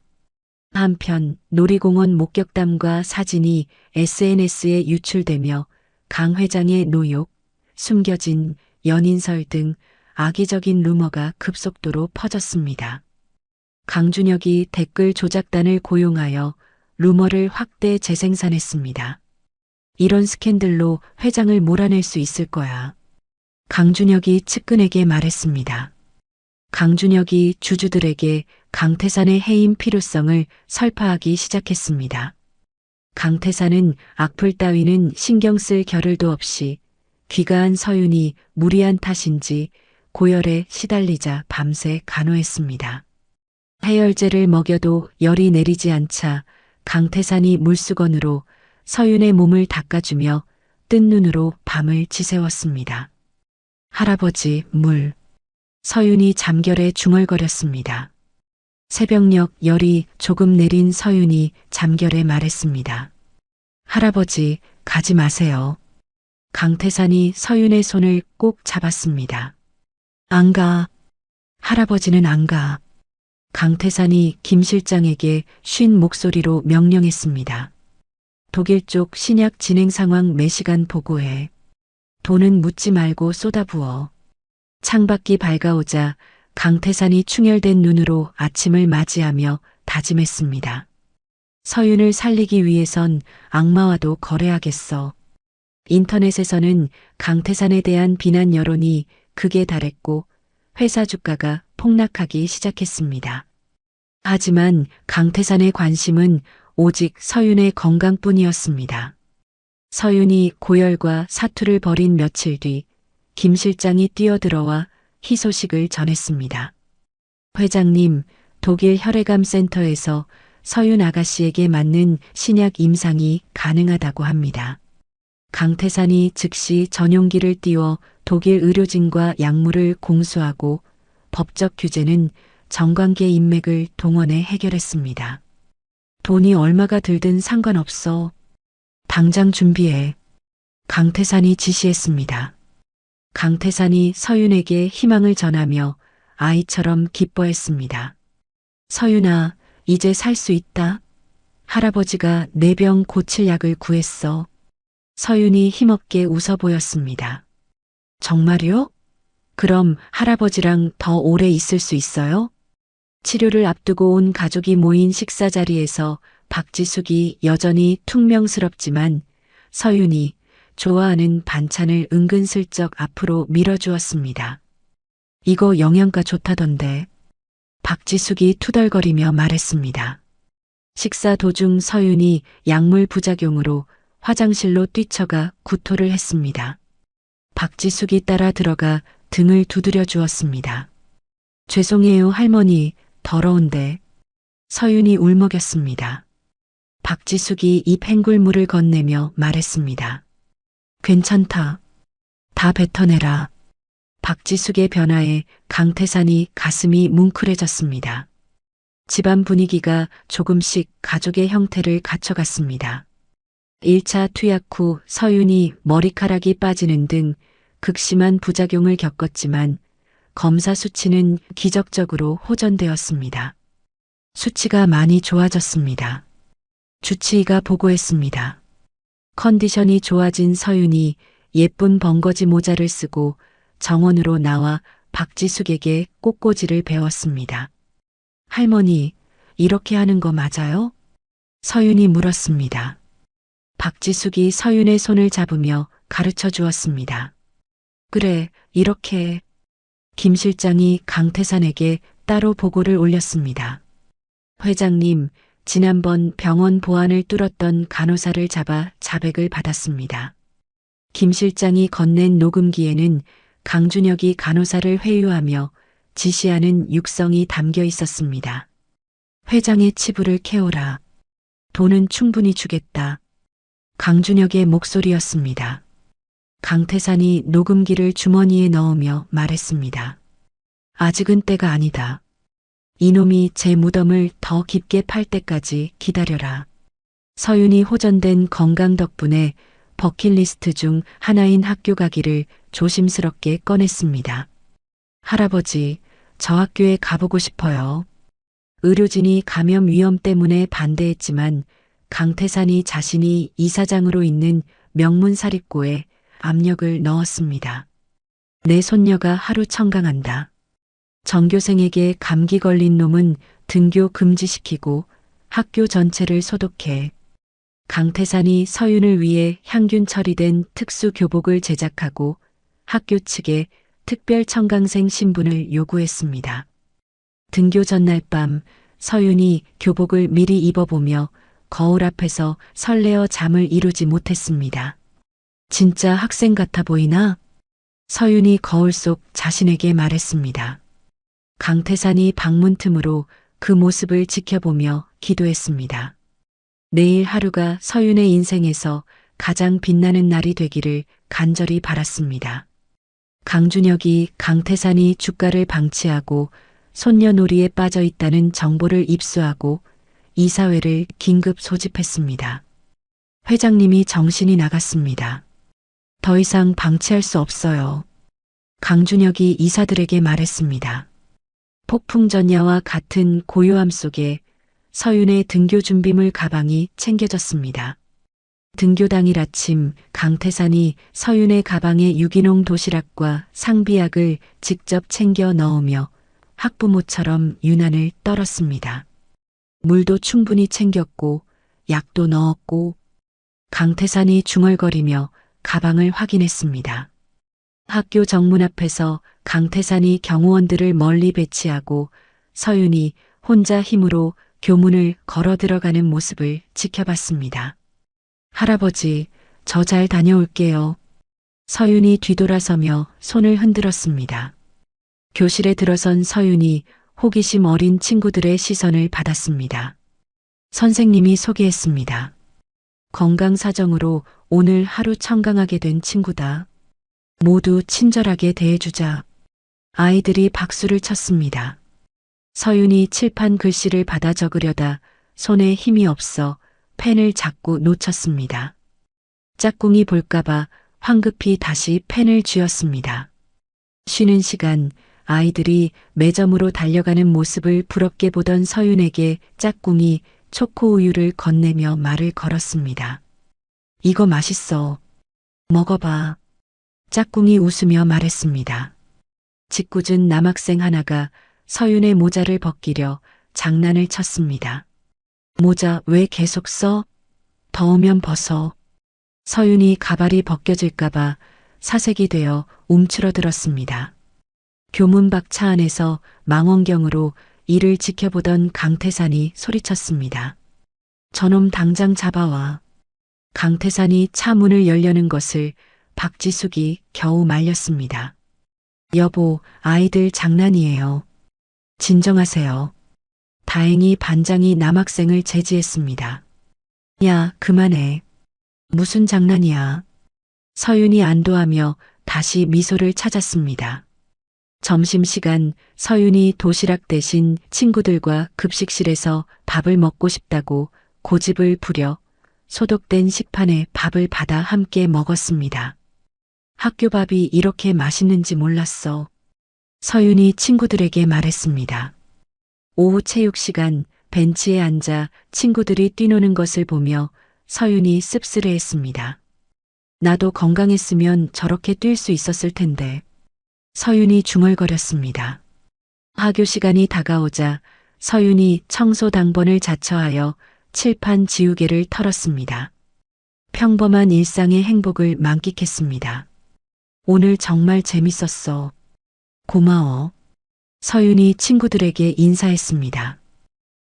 한편 놀이공원 목격담과 사진이 SNS에 유출되며 강 회장의 노욕, 숨겨진 연인설 등 악의적인 루머가 급속도로 퍼졌습니다. 강준혁이 댓글 조작단을 고용하여 루머를 확대 재생산했습니다. 이런 스캔들로 회장을 몰아낼 수 있을 거야. 강준혁이 측근에게 말했습니다. 강준혁이 주주들에게 강태산의 해임 필요성을 설파하기 시작했습니다. 강태산은 악플 따위는 신경 쓸 겨를도 없이 귀가한 서윤이 무리한 탓인지 고열에 시달리자 밤새 간호했습니다. 해열제를 먹여도 열이 내리지 않자 강태산이 물수건으로 서윤의 몸을 닦아주며 뜬 눈으로 밤을 지새웠습니다. 할아버지, 물. 서윤이 잠결에 중얼거렸습니다. 새벽녘 열이 조금 내린 서윤이 잠결에 말했습니다. 할아버지, 가지 마세요. 강태산이 서윤의 손을 꼭 잡았습니다. 안 가. 할아버지는 안 가. 강태산이 김 실장에게 쉰 목소리로 명령했습니다. 독일 쪽 신약 진행 상황 매시간 보고해. 돈은 묻지 말고 쏟아부어. 창밖이 밝아오자 강태산이 충혈된 눈으로 아침을 맞이하며 다짐했습니다. 서윤을 살리기 위해선 악마와도 거래하겠어. 인터넷에서는 강태산에 대한 비난 여론이 극에 달했고 회사 주가가 폭락하기 시작했습니다. 하지만 강태산의 관심은 오직 서윤의 건강뿐이었습니다. 서윤이 고열과 사투를 벌인 며칠 뒤 김 실장이 뛰어들어와 희소식을 전했습니다. 회장님, 독일 혈액암 센터에서 서윤 아가씨에게 맞는 신약 임상이 가능하다고 합니다. 강태산이 즉시 전용기를 띄워 독일 의료진과 약물을 공수하고 법적 규제는 정관계 인맥을 동원해 해결했습니다. 돈이 얼마가 들든 상관없어. 당장 준비해. 강태산이 지시했습니다. 강태산이 서윤에게 희망을 전하며 아이처럼 기뻐했습니다. 서윤아, 이제 살 수 있다. 할아버지가 내 병 고칠 약을 구했어. 서윤이 힘없게 웃어 보였습니다. 정말요? 그럼 할아버지랑 더 오래 있을 수 있어요? 치료를 앞두고 온 가족이 모인 식사 자리에서 박지숙이 여전히 퉁명스럽지만 서윤이 좋아하는 반찬을 은근슬쩍 앞으로 밀어주었습니다. 이거 영양가 좋다던데. 박지숙이 투덜거리며 말했습니다. 식사 도중 서윤이 약물 부작용으로 화장실로 뛰쳐가 구토를 했습니다. 박지숙이 따라 들어가 등을 두드려 주었습니다. 죄송해요 할머니, 더러운데. 서윤이 울먹였습니다. 박지숙이 입 헹굴물을 건네며 말했습니다. 괜찮다. 다 뱉어내라. 박지숙의 변화에 강태산이 가슴이 뭉클해졌습니다. 집안 분위기가 조금씩 가족의 형태를 갖춰갔습니다. 1차 투약 후 서윤이 머리카락이 빠지는 등 극심한 부작용을 겪었지만 검사 수치는 기적적으로 호전되었습니다. 수치가 많이 좋아졌습니다. 주치의가 보고했습니다. 컨디션이 좋아진 서윤이 예쁜 벙거지 모자를 쓰고 정원으로 나와 박지숙에게 꽃꽂이를 배웠습니다. 할머니, 이렇게 하는 거 맞아요? 서윤이 물었습니다. 박지숙이 서윤의 손을 잡으며 가르쳐 주었습니다. 그래, 이렇게. 김 실장이 강태산에게 따로 보고를 올렸습니다. 회장님, 지난번 병원 보안을 뚫었던 간호사를 잡아 자백을 받았습니다. 김 실장이 건넨 녹음기에는 강준혁이 간호사를 회유하며 지시하는 육성이 담겨 있었습니다. 회장의 치부를 캐오라. 돈은 충분히 주겠다. 강준혁의 목소리였습니다. 강태산이 녹음기를 주머니에 넣으며 말했습니다. 아직은 때가 아니다. 이놈이 제 무덤을 더 깊게 팔 때까지 기다려라. 서윤이 호전된 건강 덕분에 버킷리스트 중 하나인 학교 가기를 조심스럽게 꺼냈습니다. 할아버지, 저 학교에 가보고 싶어요. 의료진이 감염 위험 때문에 반대했지만 강태산이 자신이 이사장으로 있는 명문사립고에 압력을 넣었습니다. 내 손녀가 하루 청강한다. 전교생에게 감기 걸린 놈은 등교 금지시키고 학교 전체를 소독해. 강태산이 서윤을 위해 향균 처리된 특수 교복을 제작하고 학교 측에 특별 청강생 신분을 요구했습니다. 등교 전날 밤 서윤이 교복을 미리 입어보며 거울 앞에서 설레어 잠을 이루지 못했습니다. 진짜 학생 같아 보이나? 서윤이 거울 속 자신에게 말했습니다. 강태산이 방문 틈으로 그 모습을 지켜보며 기도했습니다. 내일 하루가 서윤의 인생에서 가장 빛나는 날이 되기를 간절히 바랐습니다. 강준혁이 강태산이 주가를 방치하고 손녀놀이에 빠져 있다는 정보를 입수하고 이사회를 긴급 소집했습니다. 회장님이 정신이 나갔습니다. 더 이상 방치할 수 없어요. 강준혁이 이사들에게 말했습니다. 폭풍전야와 같은 고요함 속에 서윤의 등교 준비물 가방이 챙겨졌습니다. 등교 당일 아침 강태산이 서윤의 가방에 유기농 도시락과 상비약을 직접 챙겨 넣으며 학부모처럼 유난을 떨었습니다. 물도 충분히 챙겼고 약도 넣었고. 강태산이 중얼거리며 가방을 확인했습니다. 학교 정문 앞에서 강태산이 경호원들을 멀리 배치하고 서윤이 혼자 힘으로 교문을 걸어 들어가는 모습을 지켜봤습니다. 할아버지, 저 잘 다녀올게요. 서윤이 뒤돌아서며 손을 흔들었습니다. 교실에 들어선 서윤이 호기심 어린 친구들의 시선을 받았습니다. 선생님이 소개했습니다. 건강 사정으로 오늘 하루 청강하게 된 친구다. 모두 친절하게 대해주자. 아이들이 박수를 쳤습니다. 서윤이 칠판 글씨를 받아 적으려다 손에 힘이 없어 펜을 자꾸 놓쳤습니다. 짝꿍이 볼까봐 황급히 다시 펜을 쥐었습니다. 쉬는 시간 아이들이 매점으로 달려가는 모습을 부럽게 보던 서윤에게 짝꿍이 초코우유를 건네며 말을 걸었습니다. 이거 맛있어. 먹어봐. 짝꿍이 웃으며 말했습니다. 짓궂은 남학생 하나가 서윤의 모자를 벗기려 장난을 쳤습니다. 모자 왜 계속 써? 더우면 벗어. 서윤이 가발이 벗겨질까봐 사색이 되어 움츠러들었습니다. 교문 밖 차 안에서 망원경으로 이를 지켜보던 강태산이 소리쳤습니다. 저놈 당장 잡아와. 강태산이 차 문을 열려는 것을 박지숙이 겨우 말렸습니다. 여보, 아이들 장난이에요. 진정하세요. 다행히 반장이 남학생을 제지했습니다. 야, 그만해. 무슨 장난이야. 서윤이 안도하며 다시 미소를 찾았습니다. 점심시간 서윤이 도시락 대신 친구들과 급식실에서 밥을 먹고 싶다고 고집을 부려 소독된 식판에 밥을 받아 함께 먹었습니다. 학교 밥이 이렇게 맛있는지 몰랐어. 서윤이 친구들에게 말했습니다. 오후 체육 시간 벤치에 앉아 친구들이 뛰노는 것을 보며 서윤이 씁쓸해했습니다. 나도 건강했으면 저렇게 뛸 수 있었을 텐데. 서윤이 중얼거렸습니다. 학교 시간이 다가오자 서윤이 청소 당번을 자처하여 칠판 지우개를 털었습니다. 평범한 일상의 행복을 만끽했습니다. 오늘 정말 재밌었어. 고마워. 서윤이 친구들에게 인사했습니다.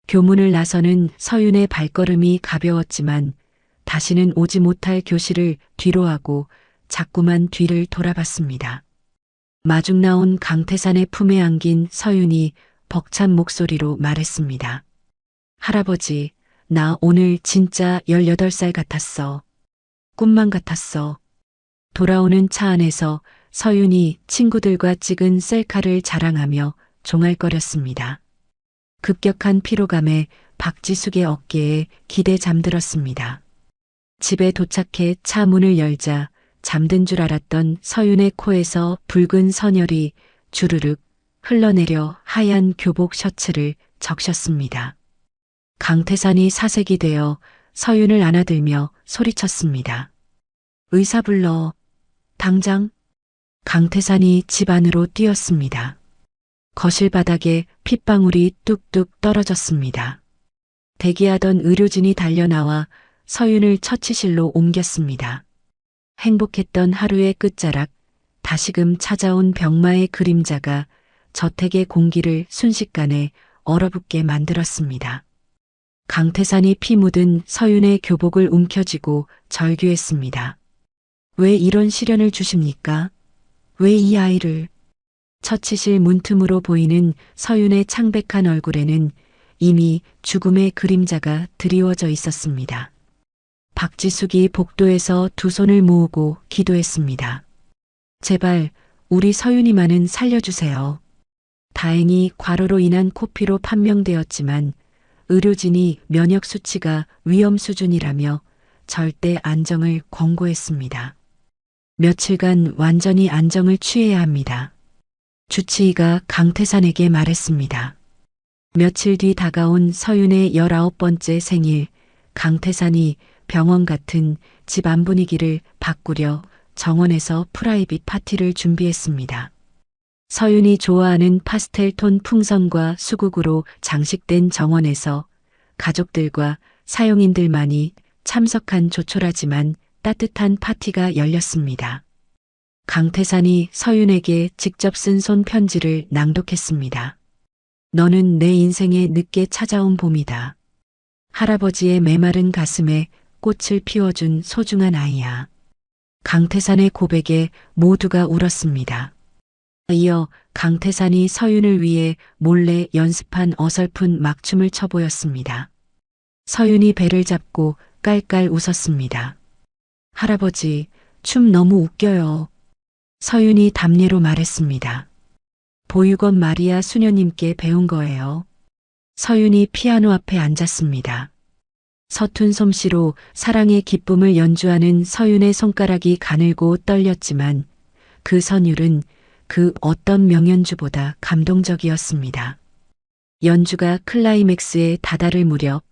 교문을 나서는 서윤의 발걸음이 가벼웠지만 다시는 오지 못할 교실을 뒤로하고 자꾸만 뒤를 돌아봤습니다. 마중 나온 강태산의 품에 안긴 서윤이 벅찬 목소리로 말했습니다. 할아버지, 나 오늘 진짜 18살 같았어. 꿈만 같았어. 돌아오는 차 안에서 서윤이 친구들과 찍은 셀카를 자랑하며 종알거렸습니다. 급격한 피로감에 박지숙의 어깨에 기대 잠들었습니다. 집에 도착해 차 문을 열자 잠든 줄 알았던 서윤의 코에서 붉은 선혈이 주르륵 흘러내려 하얀 교복 셔츠를 적셨습니다. 강태산이 사색이 되어 서윤을 안아들며 소리쳤습니다. 의사 불러. 당장. 강태산이 집 안으로 뛰었습니다. 거실 바닥에 핏방울이 뚝뚝 떨어졌습니다. 대기하던 의료진이 달려나와 서윤을 처치실로 옮겼습니다. 행복했던 하루의 끝자락, 다시금 찾아온 병마의 그림자가 저택의 공기를 순식간에 얼어붙게 만들었습니다. 강태산이 피 묻은 서윤의 교복을 움켜쥐고 절규했습니다. 왜 이런 시련을 주십니까? 왜 이 아이를? 처치실 문틈으로 보이는 서윤의 창백한 얼굴에는 이미 죽음의 그림자가 드리워져 있었습니다. 박지숙이 복도에서 두 손을 모으고 기도했습니다. 제발 우리 서윤이만은 살려주세요. 다행히 과로로 인한 코피로 판명되었지만 의료진이 면역 수치가 위험 수준이라며 절대 안정을 권고했습니다. 며칠간 완전히 안정을 취해야 합니다. 주치의가 강태산에게 말했습니다. 며칠 뒤 다가온 서윤의 19번째 생일, 강태산이 병원 같은 집 안 분위기를 바꾸려 정원에서 프라이빗 파티를 준비했습니다. 서윤이 좋아하는 파스텔 톤 풍선과 수국으로 장식된 정원에서 가족들과 사용인들만이 참석한 조촐하지만 따뜻한 파티가 열렸습니다. 강태산이 서윤에게 직접 쓴 손 편지를 낭독했습니다. 너는 내 인생에 늦게 찾아온 봄이다. 할아버지의 메마른 가슴에 꽃을 피워준 소중한 아이야. 강태산의 고백에 모두가 울었습니다. 이어 강태산이 서윤을 위해 몰래 연습한 어설픈 막춤을 춰보였습니다. 서윤이 배를 잡고 깔깔 웃었습니다. 할아버지, 춤 너무 웃겨요. 서윤이 담례로 말했습니다. 보육원 마리아 수녀님께 배운 거예요. 서윤이 피아노 앞에 앉았습니다. 서툰 솜씨로 사랑의 기쁨을 연주하는 서윤의 손가락이 가늘고 떨렸지만 그 선율은 그 어떤 명연주보다 감동적이었습니다. 연주가 클라이맥스에 다다를 무렵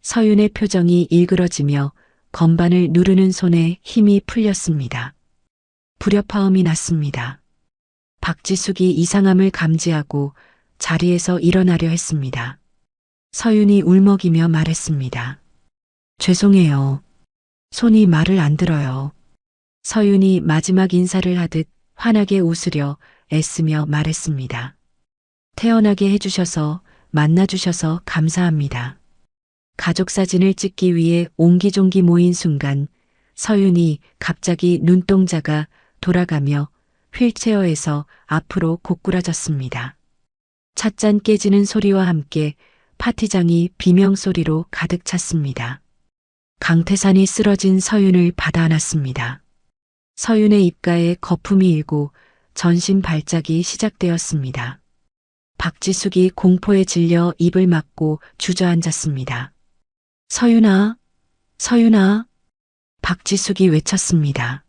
서윤의 표정이 일그러지며 건반을 누르는 손에 힘이 풀렸습니다. 불협화음이 났습니다. 박지숙이 이상함을 감지하고 자리에서 일어나려 했습니다. 서윤이 울먹이며 말했습니다. 죄송해요. 손이 말을 안 들어요. 서윤이 마지막 인사를 하듯 환하게 웃으려 애쓰며 말했습니다. 태어나게 해주셔서 만나주셔서 감사합니다. 가족 사진을 찍기 위해 옹기종기 모인 순간 서윤이 갑자기 눈동자가 돌아가며 휠체어에서 앞으로 고꾸라졌습니다. 찻잔 깨지는 소리와 함께 파티장이 비명소리로 가득 찼습니다. 강태산이 쓰러진 서윤을 받아 안았습니다. 서윤의 입가에 거품이 일고 전신 발작이 시작되었습니다. 박지숙이 공포에 질려 입을 막고 주저앉았습니다. 서윤아, 서윤아. 박지숙이 외쳤습니다.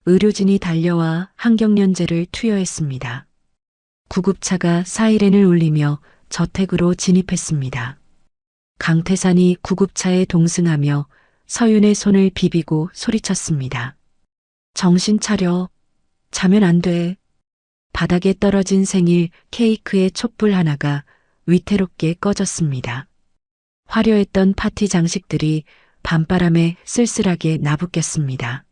의료진이 달려와 항경련제를 투여했습니다. 구급차가 사이렌을 울리며 저택으로 진입했습니다. 강태산이 구급차에 동승하며 서윤의 손을 비비고 소리쳤습니다. 정신 차려. 자면 안 돼. 바닥에 떨어진 생일 케이크의 촛불 하나가 위태롭게 꺼졌습니다. 화려했던 파티 장식들이 밤바람에 쓸쓸하게 나부꼈습니다.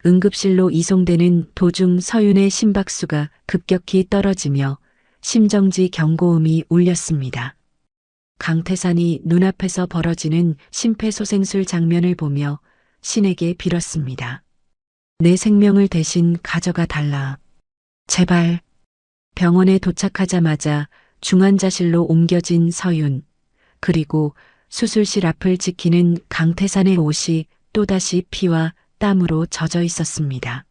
응급실로 이송되는 도중 서윤의 심박수가 급격히 떨어지며 심정지 경고음이 울렸습니다. 강태산이 눈앞에서 벌어지는 심폐소생술 장면을 보며 신에게 빌었습니다. 내 생명을 대신 가져가 달라. 제발. 병원에 도착하자마자 중환자실로 옮겨진 서윤, 그리고 수술실 앞을 지키는 강태산의 옷이 또다시 피와 땀으로 젖어 있었습니다.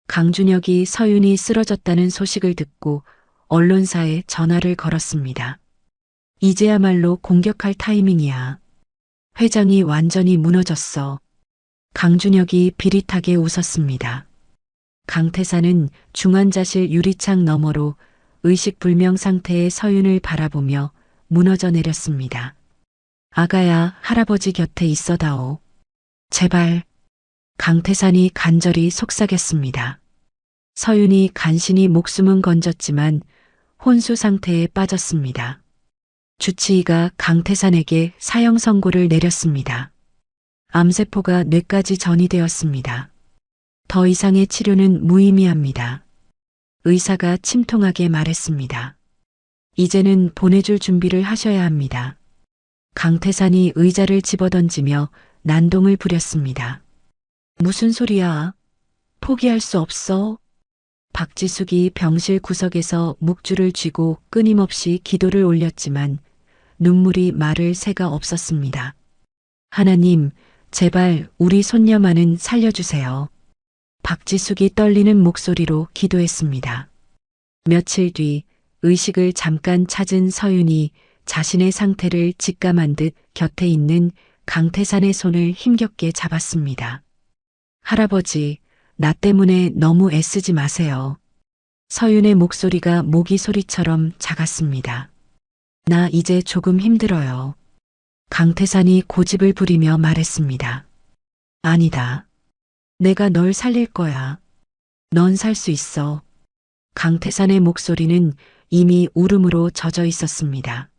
강준혁이 서윤이 쓰러졌다는 소식을 듣고 언론사에 전화를 걸었습니다. 이제야말로 공격할 타이밍이야. 회장이 완전히 무너졌어. 강준혁이 비릿하게 웃었습니다. 강태산은 중환자실 유리창 너머로 의식불명 상태의 서윤을 바라보며 무너져 내렸습니다. 아가야, 할아버지 곁에 있어다오. 제발. 강태산이 간절히 속삭였습니다. 서윤이 간신히 목숨은 건졌지만 혼수 상태에 빠졌습니다. 주치의가 강태산에게 사형 선고를 내렸습니다. 암세포가 뇌까지 전이되었습니다. 더 이상의 치료는 무의미합니다. 의사가 침통하게 말했습니다. 이제는 보내줄 준비를 하셔야 합니다. 강태산이 의자를 집어던지며 난동을 부렸습니다. 무슨 소리야? 포기할 수 없어. 박지숙이 병실 구석에서 묵주를 쥐고 끊임없이 기도를 올렸지만 눈물이 마를 새가 없었습니다. 하나님, 제발 우리 손녀만은 살려주세요. 박지숙이 떨리는 목소리로 기도했습니다. 며칠 뒤 의식을 잠깐 찾은 서윤이 자신의 상태를 직감한 듯 곁에 있는 강태산의 손을 힘겹게 잡았습니다. 할아버지, 나 때문에 너무 애쓰지 마세요. 서윤의 목소리가 모기 소리처럼 작았습니다. 나 이제 조금 힘들어요. 강태산이 고집을 부리며 말했습니다. 아니다. 내가 널 살릴 거야. 넌 살 수 있어. 강태산의 목소리는 이미 울음으로 젖어 있었습니다.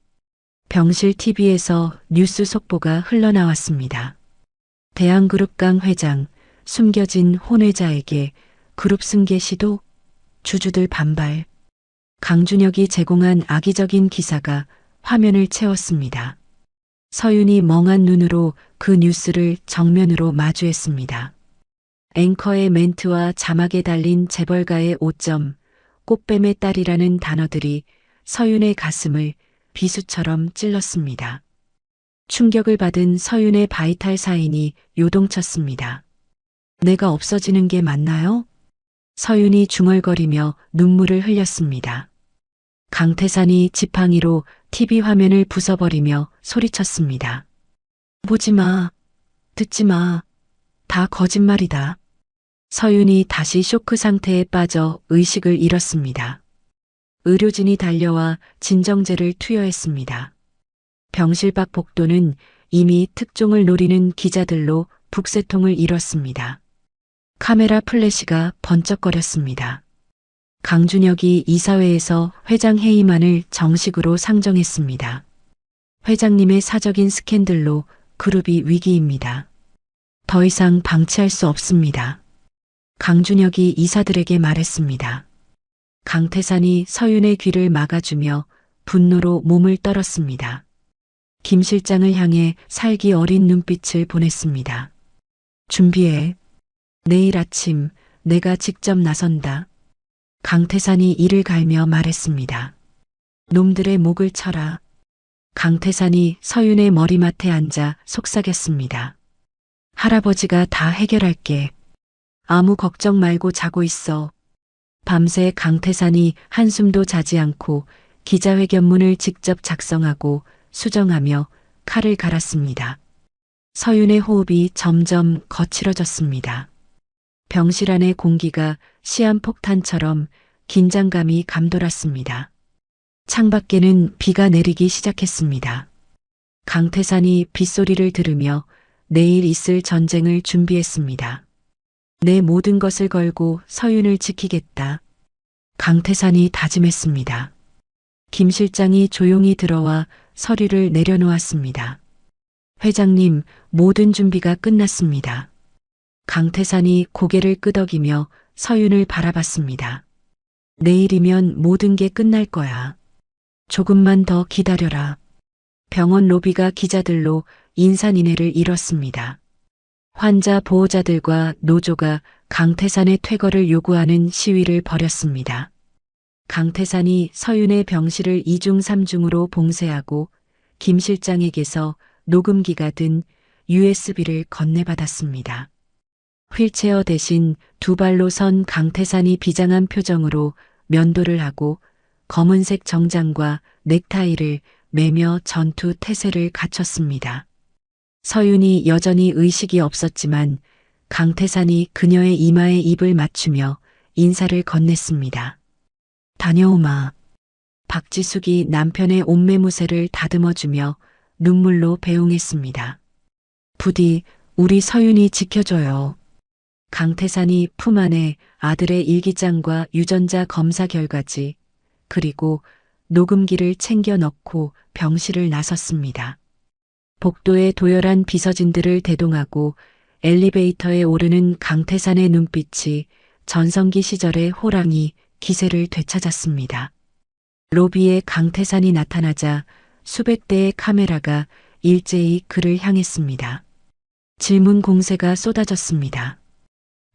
병실 TV에서 뉴스 속보가 흘러나왔습니다. 대한그룹 강 회장, 숨겨진 혼외자에게 그룹 승계 시도, 주주들 반발. 강준혁이 제공한 악의적인 기사가 화면을 채웠습니다. 서윤이 멍한 눈으로 그 뉴스를 정면으로 마주했습니다. 앵커의 멘트와 자막에 달린 재벌가의 오점, 꽃뱀의 딸이라는 단어들이 서윤의 가슴을 비수처럼 찔렀습니다. 충격을 받은 서윤의 바이탈 사인이 요동쳤습니다. 내가 없어지는 게 맞나요? 서윤이 중얼거리며 눈물을 흘렸습니다. 강태산이 지팡이로 TV 화면을 부숴버리며 소리쳤습니다. 보지 마. 듣지 마. 다 거짓말이다. 서윤이 다시 쇼크 상태에 빠져 의식을 잃었습니다. 의료진이 달려와 진정제를 투여했습니다. 병실 밖 복도는 이미 특종을 노리는 기자들로 북새통을 이뤘습니다. 카메라 플래시가 번쩍거렸습니다. 강준혁이 이사회에서 회장 해임안을 정식으로 상정했습니다. 회장님의 사적인 스캔들로 그룹이 위기입니다. 더 이상 방치할 수 없습니다. 강준혁이 이사들에게 말했습니다. 강태산이 서윤의 귀를 막아주며 분노로 몸을 떨었습니다. 김 실장을 향해 살기 어린 눈빛을 보냈습니다. 준비해. 내일 아침 내가 직접 나선다. 강태산이 이를 갈며 말했습니다. 놈들의 목을 쳐라. 강태산이 서윤의 머리맡에 앉아 속삭였습니다. 할아버지가 다 해결할게. 아무 걱정 말고 자고 있어. 밤새 강태산이 한숨도 자지 않고 기자회견문을 직접 작성하고 수정하며 칼을 갈았습니다. 서윤의 호흡이 점점 거칠어졌습니다. 병실 안의 공기가 시한폭탄처럼 긴장감이 감돌았습니다. 창밖에는 비가 내리기 시작했습니다. 강태산이 빗소리를 들으며 내일 있을 전쟁을 준비했습니다. 내 모든 것을 걸고 서윤을 지키겠다. 강태산이 다짐했습니다. 김 실장이 조용히 들어와 서류를 내려놓았습니다. 회장님, 모든 준비가 끝났습니다. 강태산이 고개를 끄덕이며 서윤을 바라봤습니다. 내일이면 모든 게 끝날 거야. 조금만 더 기다려라. 병원 로비가 기자들로 인산인해를 이뤘습니다. 환자 보호자들과 노조가 강태산의 퇴거를 요구하는 시위를 벌였습니다. 강태산이 서윤의 병실을 2중 3중으로 봉쇄하고 김 실장에게서 녹음기가 든 USB를 건네받았습니다. 휠체어 대신 두 발로 선 강태산이 비장한 표정으로 면도를 하고 검은색 정장과 넥타이를 매며 전투 태세를 갖췄습니다. 서윤이 여전히 의식이 없었지만 강태산이 그녀의 이마에 입을 맞추며 인사를 건넸습니다. 다녀오마. 박지숙이 남편의 옷매무새를 다듬어주며 눈물로 배웅했습니다. 부디 우리 서윤이 지켜줘요. 강태산이 품 안에 아들의 일기장과 유전자 검사 결과지, 그리고 녹음기를 챙겨 넣고 병실을 나섰습니다. 복도에 도열한 비서진들을 대동하고 엘리베이터에 오르는 강태산의 눈빛이 전성기 시절의 호랑이 기세를 되찾았습니다. 로비에 강태산이 나타나자 수백 대의 카메라가 일제히 그를 향했습니다. 질문 공세가 쏟아졌습니다.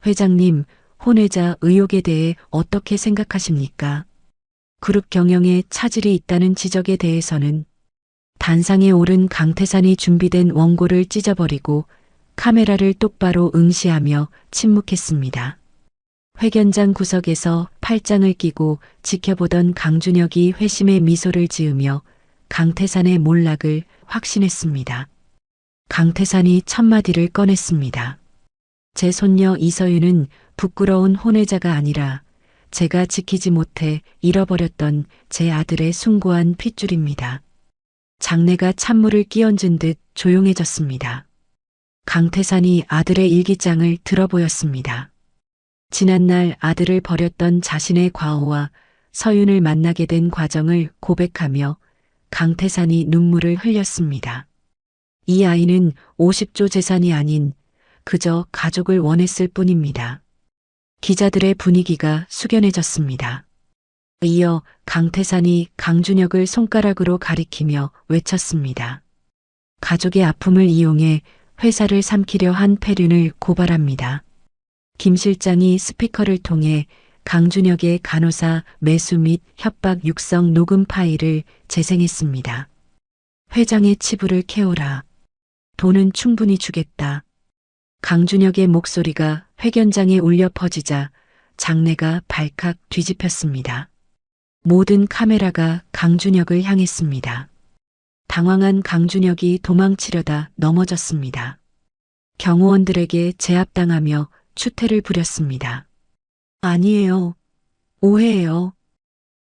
회장님, 혼외자 의혹에 대해 어떻게 생각하십니까? 그룹 경영에 차질이 있다는 지적에 대해서는 단상에 오른 강태산이 준비된 원고를 찢어버리고 카메라를 똑바로 응시하며 침묵했습니다. 회견장 구석에서 팔짱을 끼고 지켜보던 강준혁이 회심의 미소를 지으며 강태산의 몰락을 확신했습니다. 강태산이 첫마디를 꺼냈습니다. 제 손녀 이서윤은 부끄러운 혼외자가 아니라 제가 지키지 못해 잃어버렸던 제 아들의 숭고한 핏줄입니다. 장내가 찬물을 끼얹은 듯 조용해졌습니다. 강태산이 아들의 일기장을 들어보였습니다. 지난날 아들을 버렸던 자신의 과오와 서윤을 만나게 된 과정을 고백하며 강태산이 눈물을 흘렸습니다. 이 아이는 50조 재산이 아닌 그저 가족을 원했을 뿐입니다. 기자들의 분위기가 숙연해졌습니다. 이어 강태산이 강준혁을 손가락으로 가리키며 외쳤습니다. 가족의 아픔을 이용해 회사를 삼키려 한 패륜을 고발합니다. 김 실장이 스피커를 통해 강준혁의 간호사 매수 및 협박 육성 녹음 파일을 재생했습니다. 회장의 치부를 캐오라. 돈은 충분히 주겠다. 강준혁의 목소리가 회견장에 울려 퍼지자 장내가 발칵 뒤집혔습니다. 모든 카메라가 강준혁을 향했습니다. 당황한 강준혁이 도망치려다 넘어졌습니다. 경호원들에게 제압당하며 추태를 부렸습니다. 아니에요. 오해예요.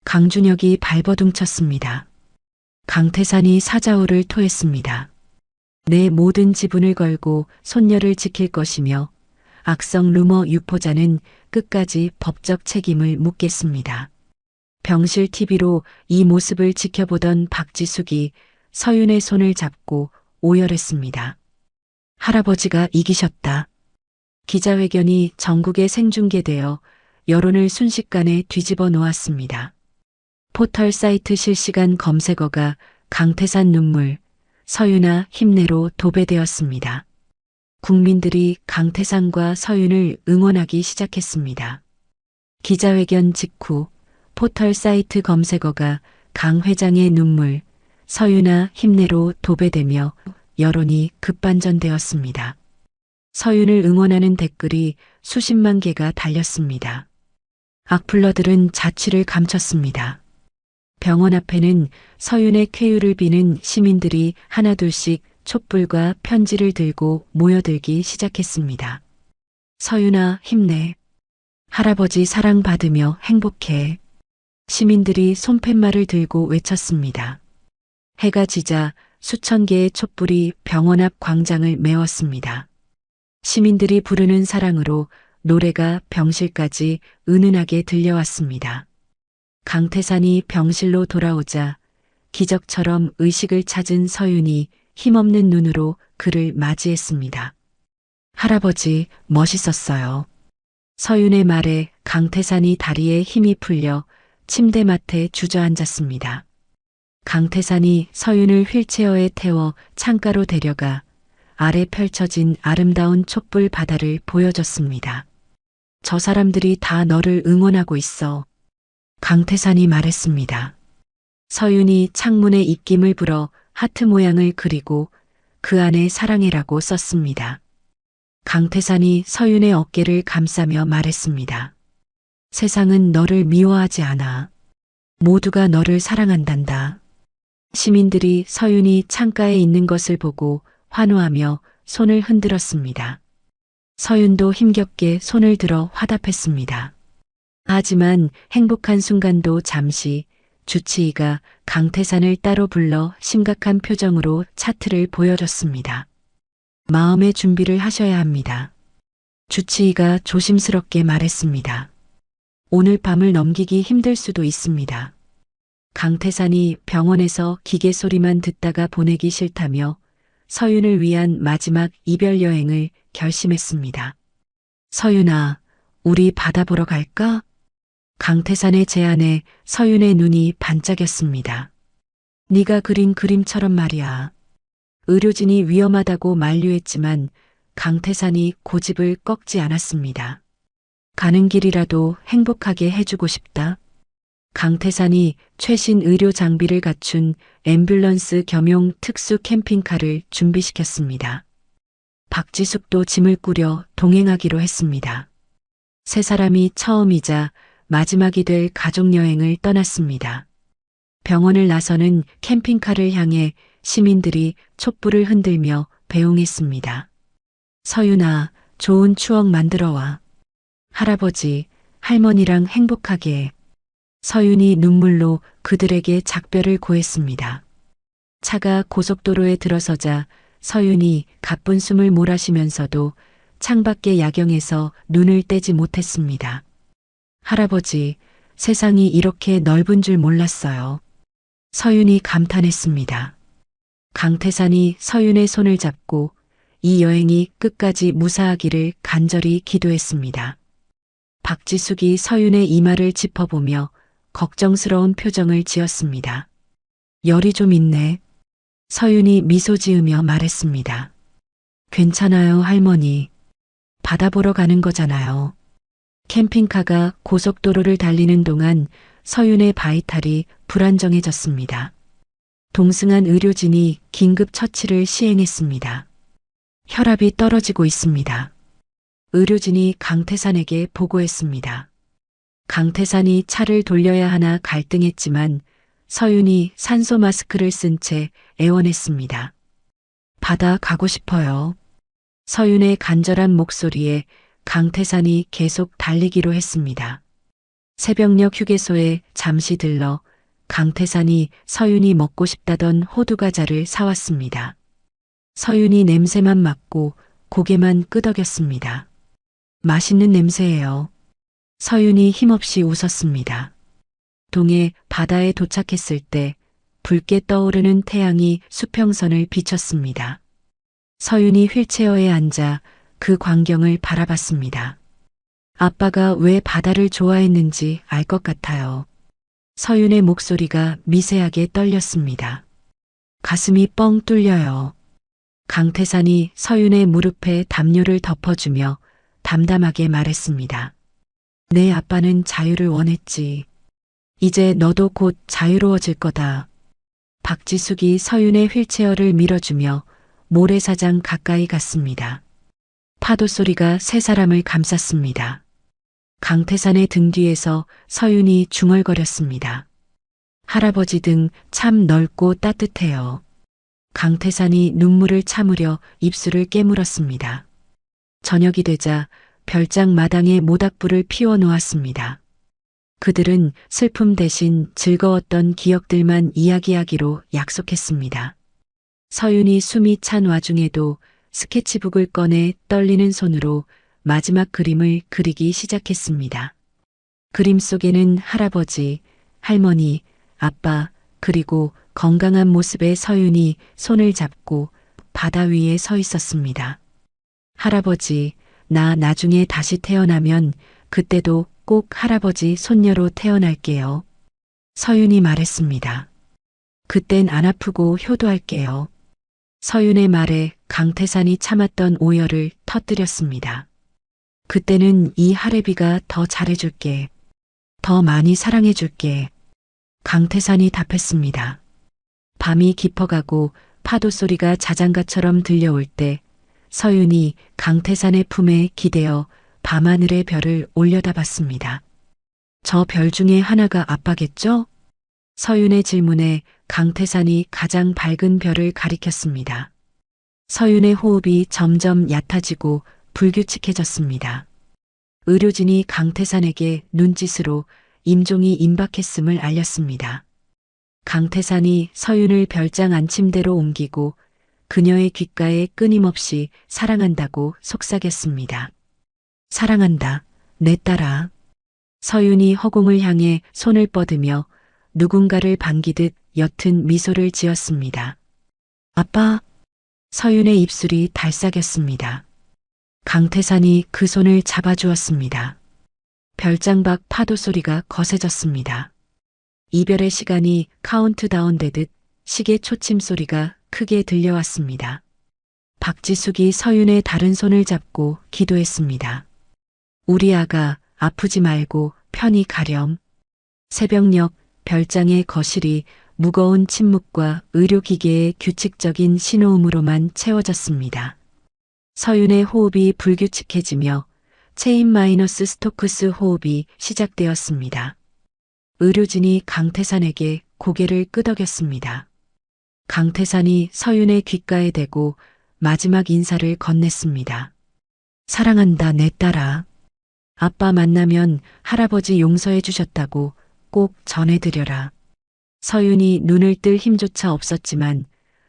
강준혁이 발버둥쳤습니다. 강태산이 사자우를 토했습니다. 내 모든 지분을 걸고 손녀를 지킬 것이며 악성 루머 유포자는 끝까지 법적 책임을 묻겠습니다. 병실 TV로 이 모습을 지켜보던 박지숙이 서윤의 손을 잡고 오열했습니다. 할아버지가 이기셨다. 기자회견이 전국에 생중계되어 여론을 순식간에 뒤집어 놓았습니다. 포털 사이트 실시간 검색어가 강태산 눈물, 서윤아 힘내로 도배되었습니다. 국민들이 강태산과 서윤을 응원하기 시작했습니다. 기자회견 직후 포털 사이트 검색어가 강 회장의 눈물, 서윤아 힘내로 도배되며 여론이 급반전되었습니다. 서윤을 응원하는 댓글이 수십만 개가 달렸습니다. 악플러들은 자취를 감췄습니다. 병원 앞에는 서윤의 쾌유를 비는 시민들이 하나둘씩 촛불과 편지를 들고 모여들기 시작했습니다. 서윤아 힘내. 할아버지 사랑받으며 행복해. 시민들이 손팻말을 들고 외쳤습니다. 해가 지자 수천 개의 촛불이 병원 앞 광장을 메웠습니다. 시민들이 부르는 사랑으로 노래가 병실까지 은은하게 들려왔습니다. 강태산이 병실로 돌아오자 기적처럼 의식을 찾은 서윤이 힘없는 눈으로 그를 맞이했습니다. 할아버지, 멋있었어요. 서윤의 말에 강태산이 다리에 힘이 풀려 침대맡에 주저앉았습니다. 강태산이 서윤을 휠체어에 태워 창가로 데려가 아래 펼쳐진 아름다운 촛불 바다를 보여줬습니다. 저 사람들이 다 너를 응원하고 있어. 강태산이 말했습니다. 서윤이 창문에 입김을 불어 하트 모양을 그리고 그 안에 사랑해라고 썼습니다. 강태산이 서윤의 어깨를 감싸며 말했습니다. 세상은 너를 미워하지 않아. 모두가 너를 사랑한단다. 시민들이 서윤이 창가에 있는 것을 보고 환호하며 손을 흔들었습니다. 서윤도 힘겹게 손을 들어 화답했습니다. 하지만 행복한 순간도 잠시 주치의가 강태산을 따로 불러 심각한 표정으로 차트를 보여줬습니다. 마음의 준비를 하셔야 합니다. 주치의가 조심스럽게 말했습니다. 오늘 밤을 넘기기 힘들 수도 있습니다. 강태산이 병원에서 기계 소리만 듣다가 보내기 싫다며 서윤을 위한 마지막 이별 여행을 결심했습니다. 서윤아, 우리 바다 보러 갈까? 강태산의 제안에 서윤의 눈이 반짝였습니다. 네가 그린 그림처럼 말이야. 의료진이 위험하다고 만류했지만 강태산이 고집을 꺾지 않았습니다. 가는 길이라도 행복하게 해주고 싶다. 강태산이 최신 의료 장비를 갖춘 앰뷸런스 겸용 특수 캠핑카를 준비시켰습니다. 박지숙도 짐을 꾸려 동행하기로 했습니다. 세 사람이 처음이자 마지막이 될 가족여행을 떠났습니다. 병원을 나서는 캠핑카를 향해 시민들이 촛불을 흔들며 배웅했습니다. 서윤아, 좋은 추억 만들어와. 할아버지, 할머니랑 행복하게. 서윤이 눈물로 그들에게 작별을 고했습니다. 차가 고속도로에 들어서자 서윤이 가쁜 숨을 몰아쉬면서도 창밖의 야경에서 눈을 떼지 못했습니다. 할아버지, 세상이 이렇게 넓은 줄 몰랐어요. 서윤이 감탄했습니다. 강태산이 서윤의 손을 잡고 이 여행이 끝까지 무사하기를 간절히 기도했습니다. 박지숙이 서윤의 이마를 짚어보며 걱정스러운 표정을 지었습니다. 열이 좀 있네. 서윤이 미소 지으며 말했습니다. 괜찮아요, 할머니. 바다 보러 가는 거잖아요. 캠핑카가 고속도로를 달리는 동안 서윤의 바이탈이 불안정해졌습니다. 동승한 의료진이 긴급 처치를 시행했습니다. 혈압이 떨어지고 있습니다. 의료진이 강태산에게 보고했습니다. 강태산이 차를 돌려야 하나 갈등했지만 서윤이 산소 마스크를 쓴 채 애원했습니다. 바다 가고 싶어요. 서윤의 간절한 목소리에 강태산이 계속 달리기로 했습니다. 새벽녘 휴게소에 잠시 들러 강태산이 서윤이 먹고 싶다던 호두과자를 사왔습니다. 서윤이 냄새만 맡고 고개만 끄덕였습니다. 맛있는 냄새예요. 서윤이 힘없이 웃었습니다. 동해 바다에 도착했을 때 붉게 떠오르는 태양이 수평선을 비췄습니다. 서윤이 휠체어에 앉아 그 광경을 바라봤습니다. 아빠가 왜 바다를 좋아했는지 알 것 같아요. 서윤의 목소리가 미세하게 떨렸습니다. 가슴이 뻥 뚫려요. 강태산이 서윤의 무릎에 담요를 덮어주며 담담하게 말했습니다. 내 아빠는 자유를 원했지. 이제 너도 곧 자유로워질 거다. 박지숙이 서윤의 휠체어를 밀어주며 모래사장 가까이 갔습니다. 파도 소리가 세 사람을 감쌌습니다. 강태산의 등 뒤에서 서윤이 중얼거렸습니다. 할아버지 등 참 넓고 따뜻해요. 강태산이 눈물을 참으려 입술을 깨물었습니다. 저녁이 되자 별장 마당에 모닥불을 피워 놓았습니다. 그들은 슬픔 대신 즐거웠던 기억들만 이야기하기로 약속했습니다. 서윤이 숨이 찬 와중에도 스케치북을 꺼내 떨리는 손으로 마지막 그림을 그리기 시작했습니다. 그림 속에는 할아버지, 할머니, 아빠, 그리고 건강한 모습의 서윤이 손을 잡고 바다 위에 서 있었습니다. 할아버지, 나 나중에 다시 태어나면 그때도 꼭 할아버지 손녀로 태어날게요. 서윤이 말했습니다. 그땐 안 아프고 효도할게요. 서윤의 말에 강태산이 참았던 오열을 터뜨렸습니다. 그때는 이 할애비가 더 잘해줄게. 더 많이 사랑해줄게. 강태산이 답했습니다. 밤이 깊어가고 파도 소리가 자장가처럼 들려올 때 서윤이 강태산의 품에 기대어 밤하늘의 별을 올려다봤습니다. 저 별 중에 하나가 아빠겠죠? 서윤의 질문에 강태산이 가장 밝은 별을 가리켰습니다. 서윤의 호흡이 점점 얕아지고 불규칙해졌습니다. 의료진이 강태산에게 눈짓으로 임종이 임박했음을 알렸습니다. 강태산이 서윤을 별장 안침대로 옮기고 그녀의 귓가에 끊임없이 사랑한다고 속삭였습니다. 사랑한다, 내 딸아. 서윤이 허공을 향해 손을 뻗으며 누군가를 반기듯 옅은 미소를 지었습니다. 아빠. 서윤의 입술이 달싹였습니다. 강태산이 그 손을 잡아주었습니다. 별장 밖 파도 소리가 거세졌습니다. 이별의 시간이 카운트다운 되듯 시계 초침 소리가 크게 들려왔습니다. 박지숙이 서윤의 다른 손을 잡고 기도했습니다. 우리 아가 아프지 말고 편히 가렴. 새벽녘 별장의 거실이 무거운 침묵과 의료기계의 규칙적인 신호음으로만 채워졌습니다. 서윤의 호흡이 불규칙해지며 체인 마이너스 스토크스 호흡이 시작되었습니다. 의료진이 강태산에게 고개를 끄덕였습니다. 강태산이 서윤의 귓가에 대고 마지막 인사를 건넸습니다. 사랑한다, 내 딸아. 아빠 만나면 할아버지 용서해 주셨다고 꼭 전해드려라. 서윤이 눈을 뜰 힘조차 없었지만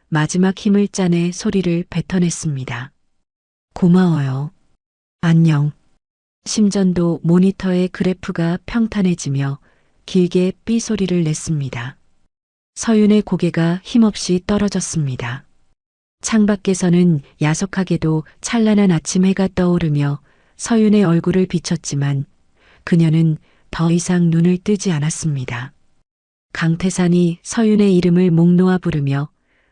마지막 힘을 짜내 소리를 뱉어냈습니다. 고마워요. 안녕. 심전도 모니터의 그래프가 평탄해지며 길게 삐 소리를 냈습니다. 서윤의 고개가 힘없이 떨어졌습니다. 창밖에서는 야속하게도 찬란한 아침 해가 떠오르며 서윤의 얼굴을 비췄지만 그녀는 더 이상 눈을 뜨지 않았습니다. 강태산이 서윤의 이름을 목 놓아 부르며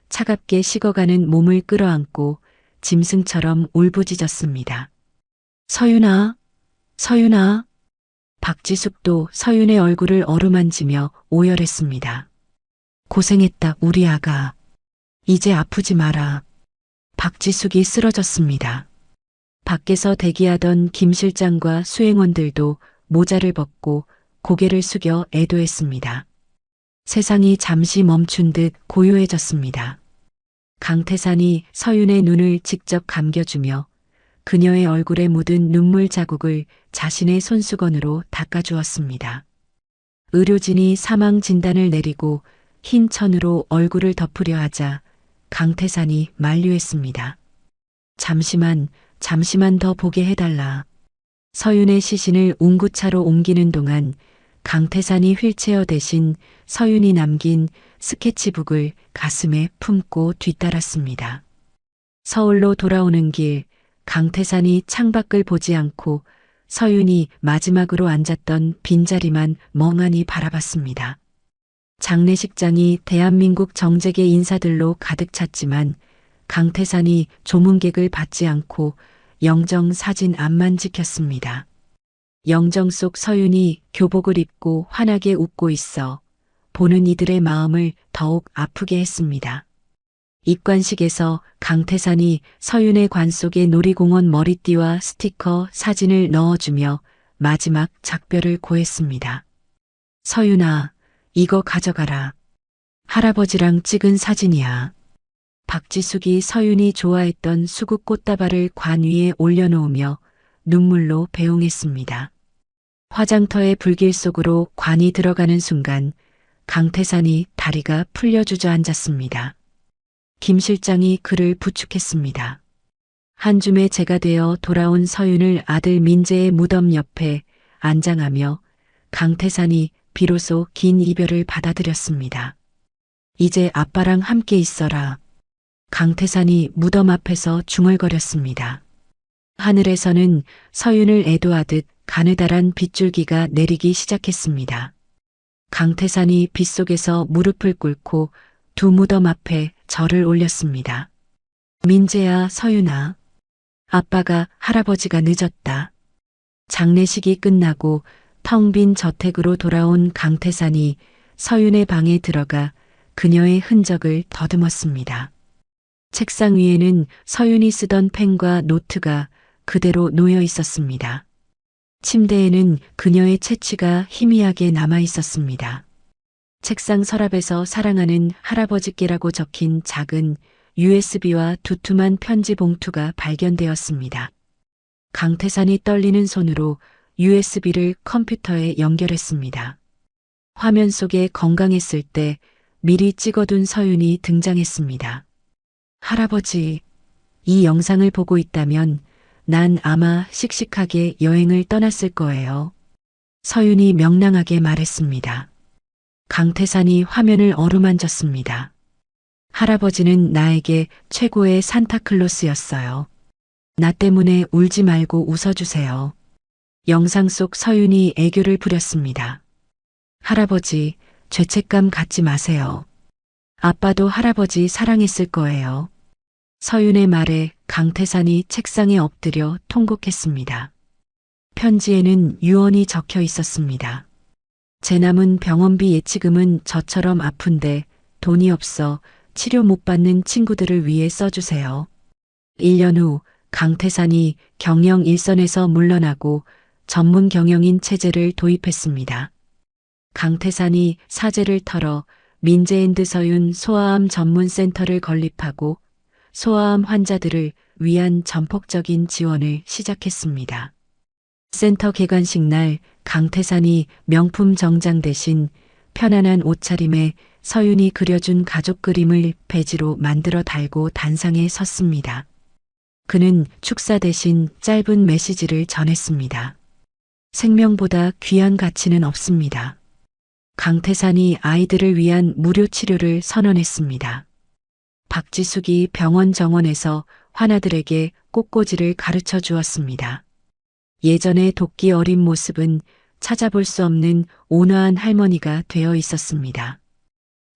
차갑게 식어가는 몸을 끌어안고 짐승처럼 울부짖었습니다. 서윤아, 서윤아. 박지숙도 서윤의 얼굴을 어루만지며 오열했습니다. 고생했다, 우리 아가. 이제 아프지 마라. 박지숙이 쓰러졌습니다. 밖에서 대기하던 김 실장과 수행원들도 모자를 벗고 고개를 숙여 애도했습니다. 세상이 잠시 멈춘 듯 고요해졌습니다. 강태산이 서윤의 눈을 직접 감겨주며 그녀의 얼굴에 묻은 눈물 자국을 자신의 손수건으로 닦아주었습니다. 의료진이 사망 진단을 내리고 흰 천으로 얼굴을 덮으려 하자 강태산이 만류했습니다. 잠시만 더 보게 해달라. 서윤의 시신을 운구차로 옮기는 동안 강태산이 휠체어 대신 서윤이 남긴 스케치북을 가슴에 품고 뒤따랐습니다. 서울로 돌아오는 길 강태산이 창밖을 보지 않고 서윤이 마지막으로 앉았던 빈자리만 멍하니 바라봤습니다. 장례식장이 대한민국 정재계 인사들로 가득 찼지만 강태산이 조문객을 받지 않고 영정 사진 앞만 지켰습니다. 영정 속 서윤이 교복을 입고 환하게 웃고 있어 보는 이들의 마음을 더욱 아프게 했습니다. 입관식에서 강태산이 서윤의 관 속에 놀이공원 머리띠와 스티커 사진을 넣어주며 마지막 작별을 고했습니다. 서윤아, 이거 가져가라. 할아버지랑 찍은 사진이야. 박지숙이 서윤이 좋아했던 수국 꽃다발을 관 위에 올려놓으며 눈물로 배웅했습니다. 화장터의 불길 속으로 관이 들어가는 순간 강태산이 다리가 풀려 주저앉았습니다. 김 실장이 그를 부축했습니다. 한 줌의 재가 되어 돌아온 서윤을 아들 민재의 무덤 옆에 안장하며 강태산이 비로소 긴 이별을 받아들였습니다. 이제 아빠랑 함께 있어라. 강태산이 무덤 앞에서 중얼거렸습니다. 하늘에서는 서윤을 애도하듯 가느다란 빗줄기가 내리기 시작했습니다. 강태산이 빗속에서 무릎을 꿇고 두 무덤 앞에 절을 올렸습니다. 민재야, 서윤아. 아빠가 할아버지가 늦었다. 장례식이 끝나고 텅 빈 저택으로 돌아온 강태산이 서윤의 방에 들어가 그녀의 흔적을 더듬었습니다. 책상 위에는 서윤이 쓰던 펜과 노트가 그대로 놓여 있었습니다. 침대에는 그녀의 채취가 희미하게 남아 있었습니다. 책상 서랍에서 사랑하는 할아버지께라고 적힌 작은 USB와 두툼한 편지 봉투가 발견되었습니다. 강태산이 떨리는 손으로 USB를 컴퓨터에 연결했습니다. 화면 속에 건강했을 때 미리 찍어둔 서윤이 등장했습니다. 할아버지, 이 영상을 보고 있다면 난 아마 씩씩하게 여행을 떠났을 거예요. 서윤이 명랑하게 말했습니다. 강태산이 화면을 어루만졌습니다. 할아버지는 나에게 최고의 산타클로스였어요. 나 때문에 울지 말고 웃어주세요. 영상 속 서윤이 애교를 부렸습니다. 할아버지, 죄책감 갖지 마세요. 아빠도 할아버지 사랑했을 거예요. 서윤의 말에 강태산이 책상에 엎드려 통곡했습니다. 편지에는 유언이 적혀 있었습니다. 제 남은 병원비 예치금은 저처럼 아픈데 돈이 없어 치료 못 받는 친구들을 위해 써주세요. 1년 후 강태산이 경영 일선에서 물러나고 전문 경영인 체제를 도입했습니다. 강태산이 사재를 털어 민재앤드 서윤 소아암 전문센터를 건립하고 소아암 환자들을 위한 전폭적인 지원을 시작했습니다. 센터 개관식 날 강태산이 명품 정장 대신 편안한 옷차림에 서윤이 그려준 가족 그림을 배지로 만들어 달고 단상에 섰습니다. 그는 축사 대신 짧은 메시지를 전했습니다. 생명보다 귀한 가치는 없습니다. 강태산이 아이들을 위한 무료 치료를 선언했습니다. 박지숙이 병원 정원에서 환아들에게 꽃꽂이를 가르쳐 주었습니다. 예전의 도끼 어린 모습은 찾아볼 수 없는 온화한 할머니가 되어 있었습니다.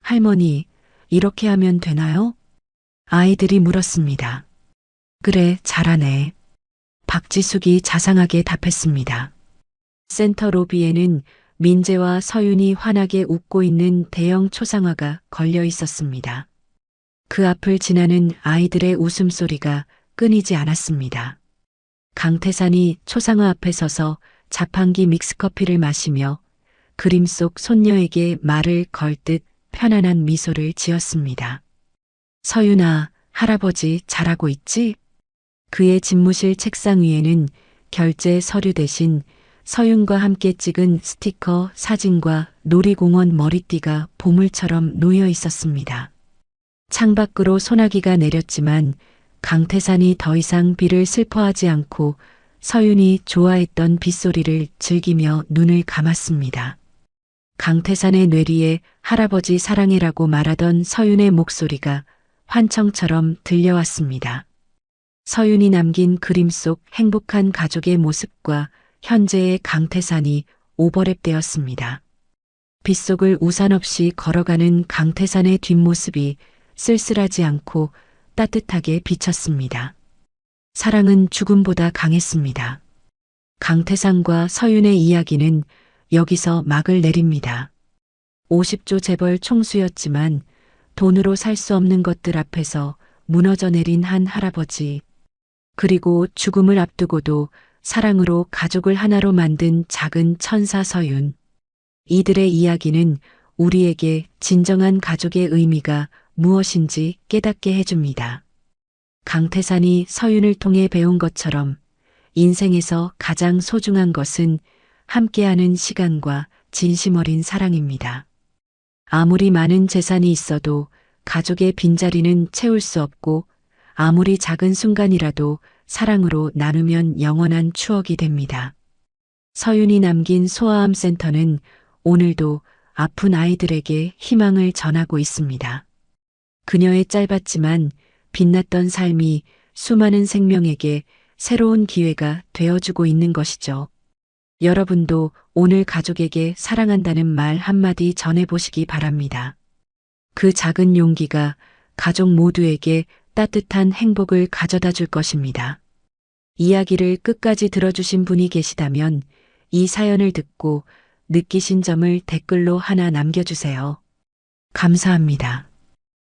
할머니, 이렇게 하면 되나요? 아이들이 물었습니다. 그래, 잘하네. 박지숙이 자상하게 답했습니다. 센터 로비에는 민재와 서윤이 환하게 웃고 있는 대형 초상화가 걸려 있었습니다. 그 앞을 지나는 아이들의 웃음소리가 끊이지 않았습니다. 강태산이 초상화 앞에 서서 자판기 믹스커피를 마시며 그림 속 손녀에게 말을 걸 듯 편안한 미소를 지었습니다. 서윤아, 할아버지 잘하고 있지? 그의 집무실 책상 위에는 결제 서류 대신 서윤과 함께 찍은 스티커 사진과 놀이공원 머리띠가 보물처럼 놓여 있었습니다. 창밖으로 소나기가 내렸지만 강태산이 더 이상 비를 슬퍼하지 않고 서윤이 좋아했던 빗소리를 즐기며 눈을 감았습니다. 강태산의 뇌리에 할아버지 사랑해라고 말하던 서윤의 목소리가 환청처럼 들려왔습니다. 서윤이 남긴 그림 속 행복한 가족의 모습과 현재의 강태산이 오버랩되었습니다. 빗속을 우산 없이 걸어가는 강태산의 뒷모습이 쓸쓸하지 않고 따뜻하게 비쳤습니다. 사랑은 죽음보다 강했습니다. 강태산과 서윤의 이야기는 여기서 막을 내립니다. 50조 재벌 총수였지만 돈으로 살 수 없는 것들 앞에서 무너져 내린 한 할아버지, 그리고 죽음을 앞두고도 사랑으로 가족을 하나로 만든 작은 천사 서윤. 이들의 이야기는 우리에게 진정한 가족의 의미가 무엇인지 깨닫게 해줍니다. 강태산이 서윤을 통해 배운 것처럼 인생에서 가장 소중한 것은 함께하는 시간과 진심 어린 사랑입니다. 아무리 많은 재산이 있어도 가족의 빈자리는 채울 수 없고, 아무리 작은 순간이라도 사랑으로 나누면 영원한 추억이 됩니다. 서윤이 남긴 소아암 센터는 오늘도 아픈 아이들에게 희망을 전하고 있습니다. 그녀의 짧았지만 빛났던 삶이 수많은 생명에게 새로운 기회가 되어주고 있는 것이죠. 여러분도 오늘 가족에게 사랑한다는 말 한마디 전해보시기 바랍니다. 그 작은 용기가 가족 모두에게 따뜻한 행복을 가져다 줄 것입니다. 이야기를 끝까지 들어주신 분이 계시다면 이 사연을 듣고 느끼신 점을 댓글로 하나 남겨주세요. 감사합니다.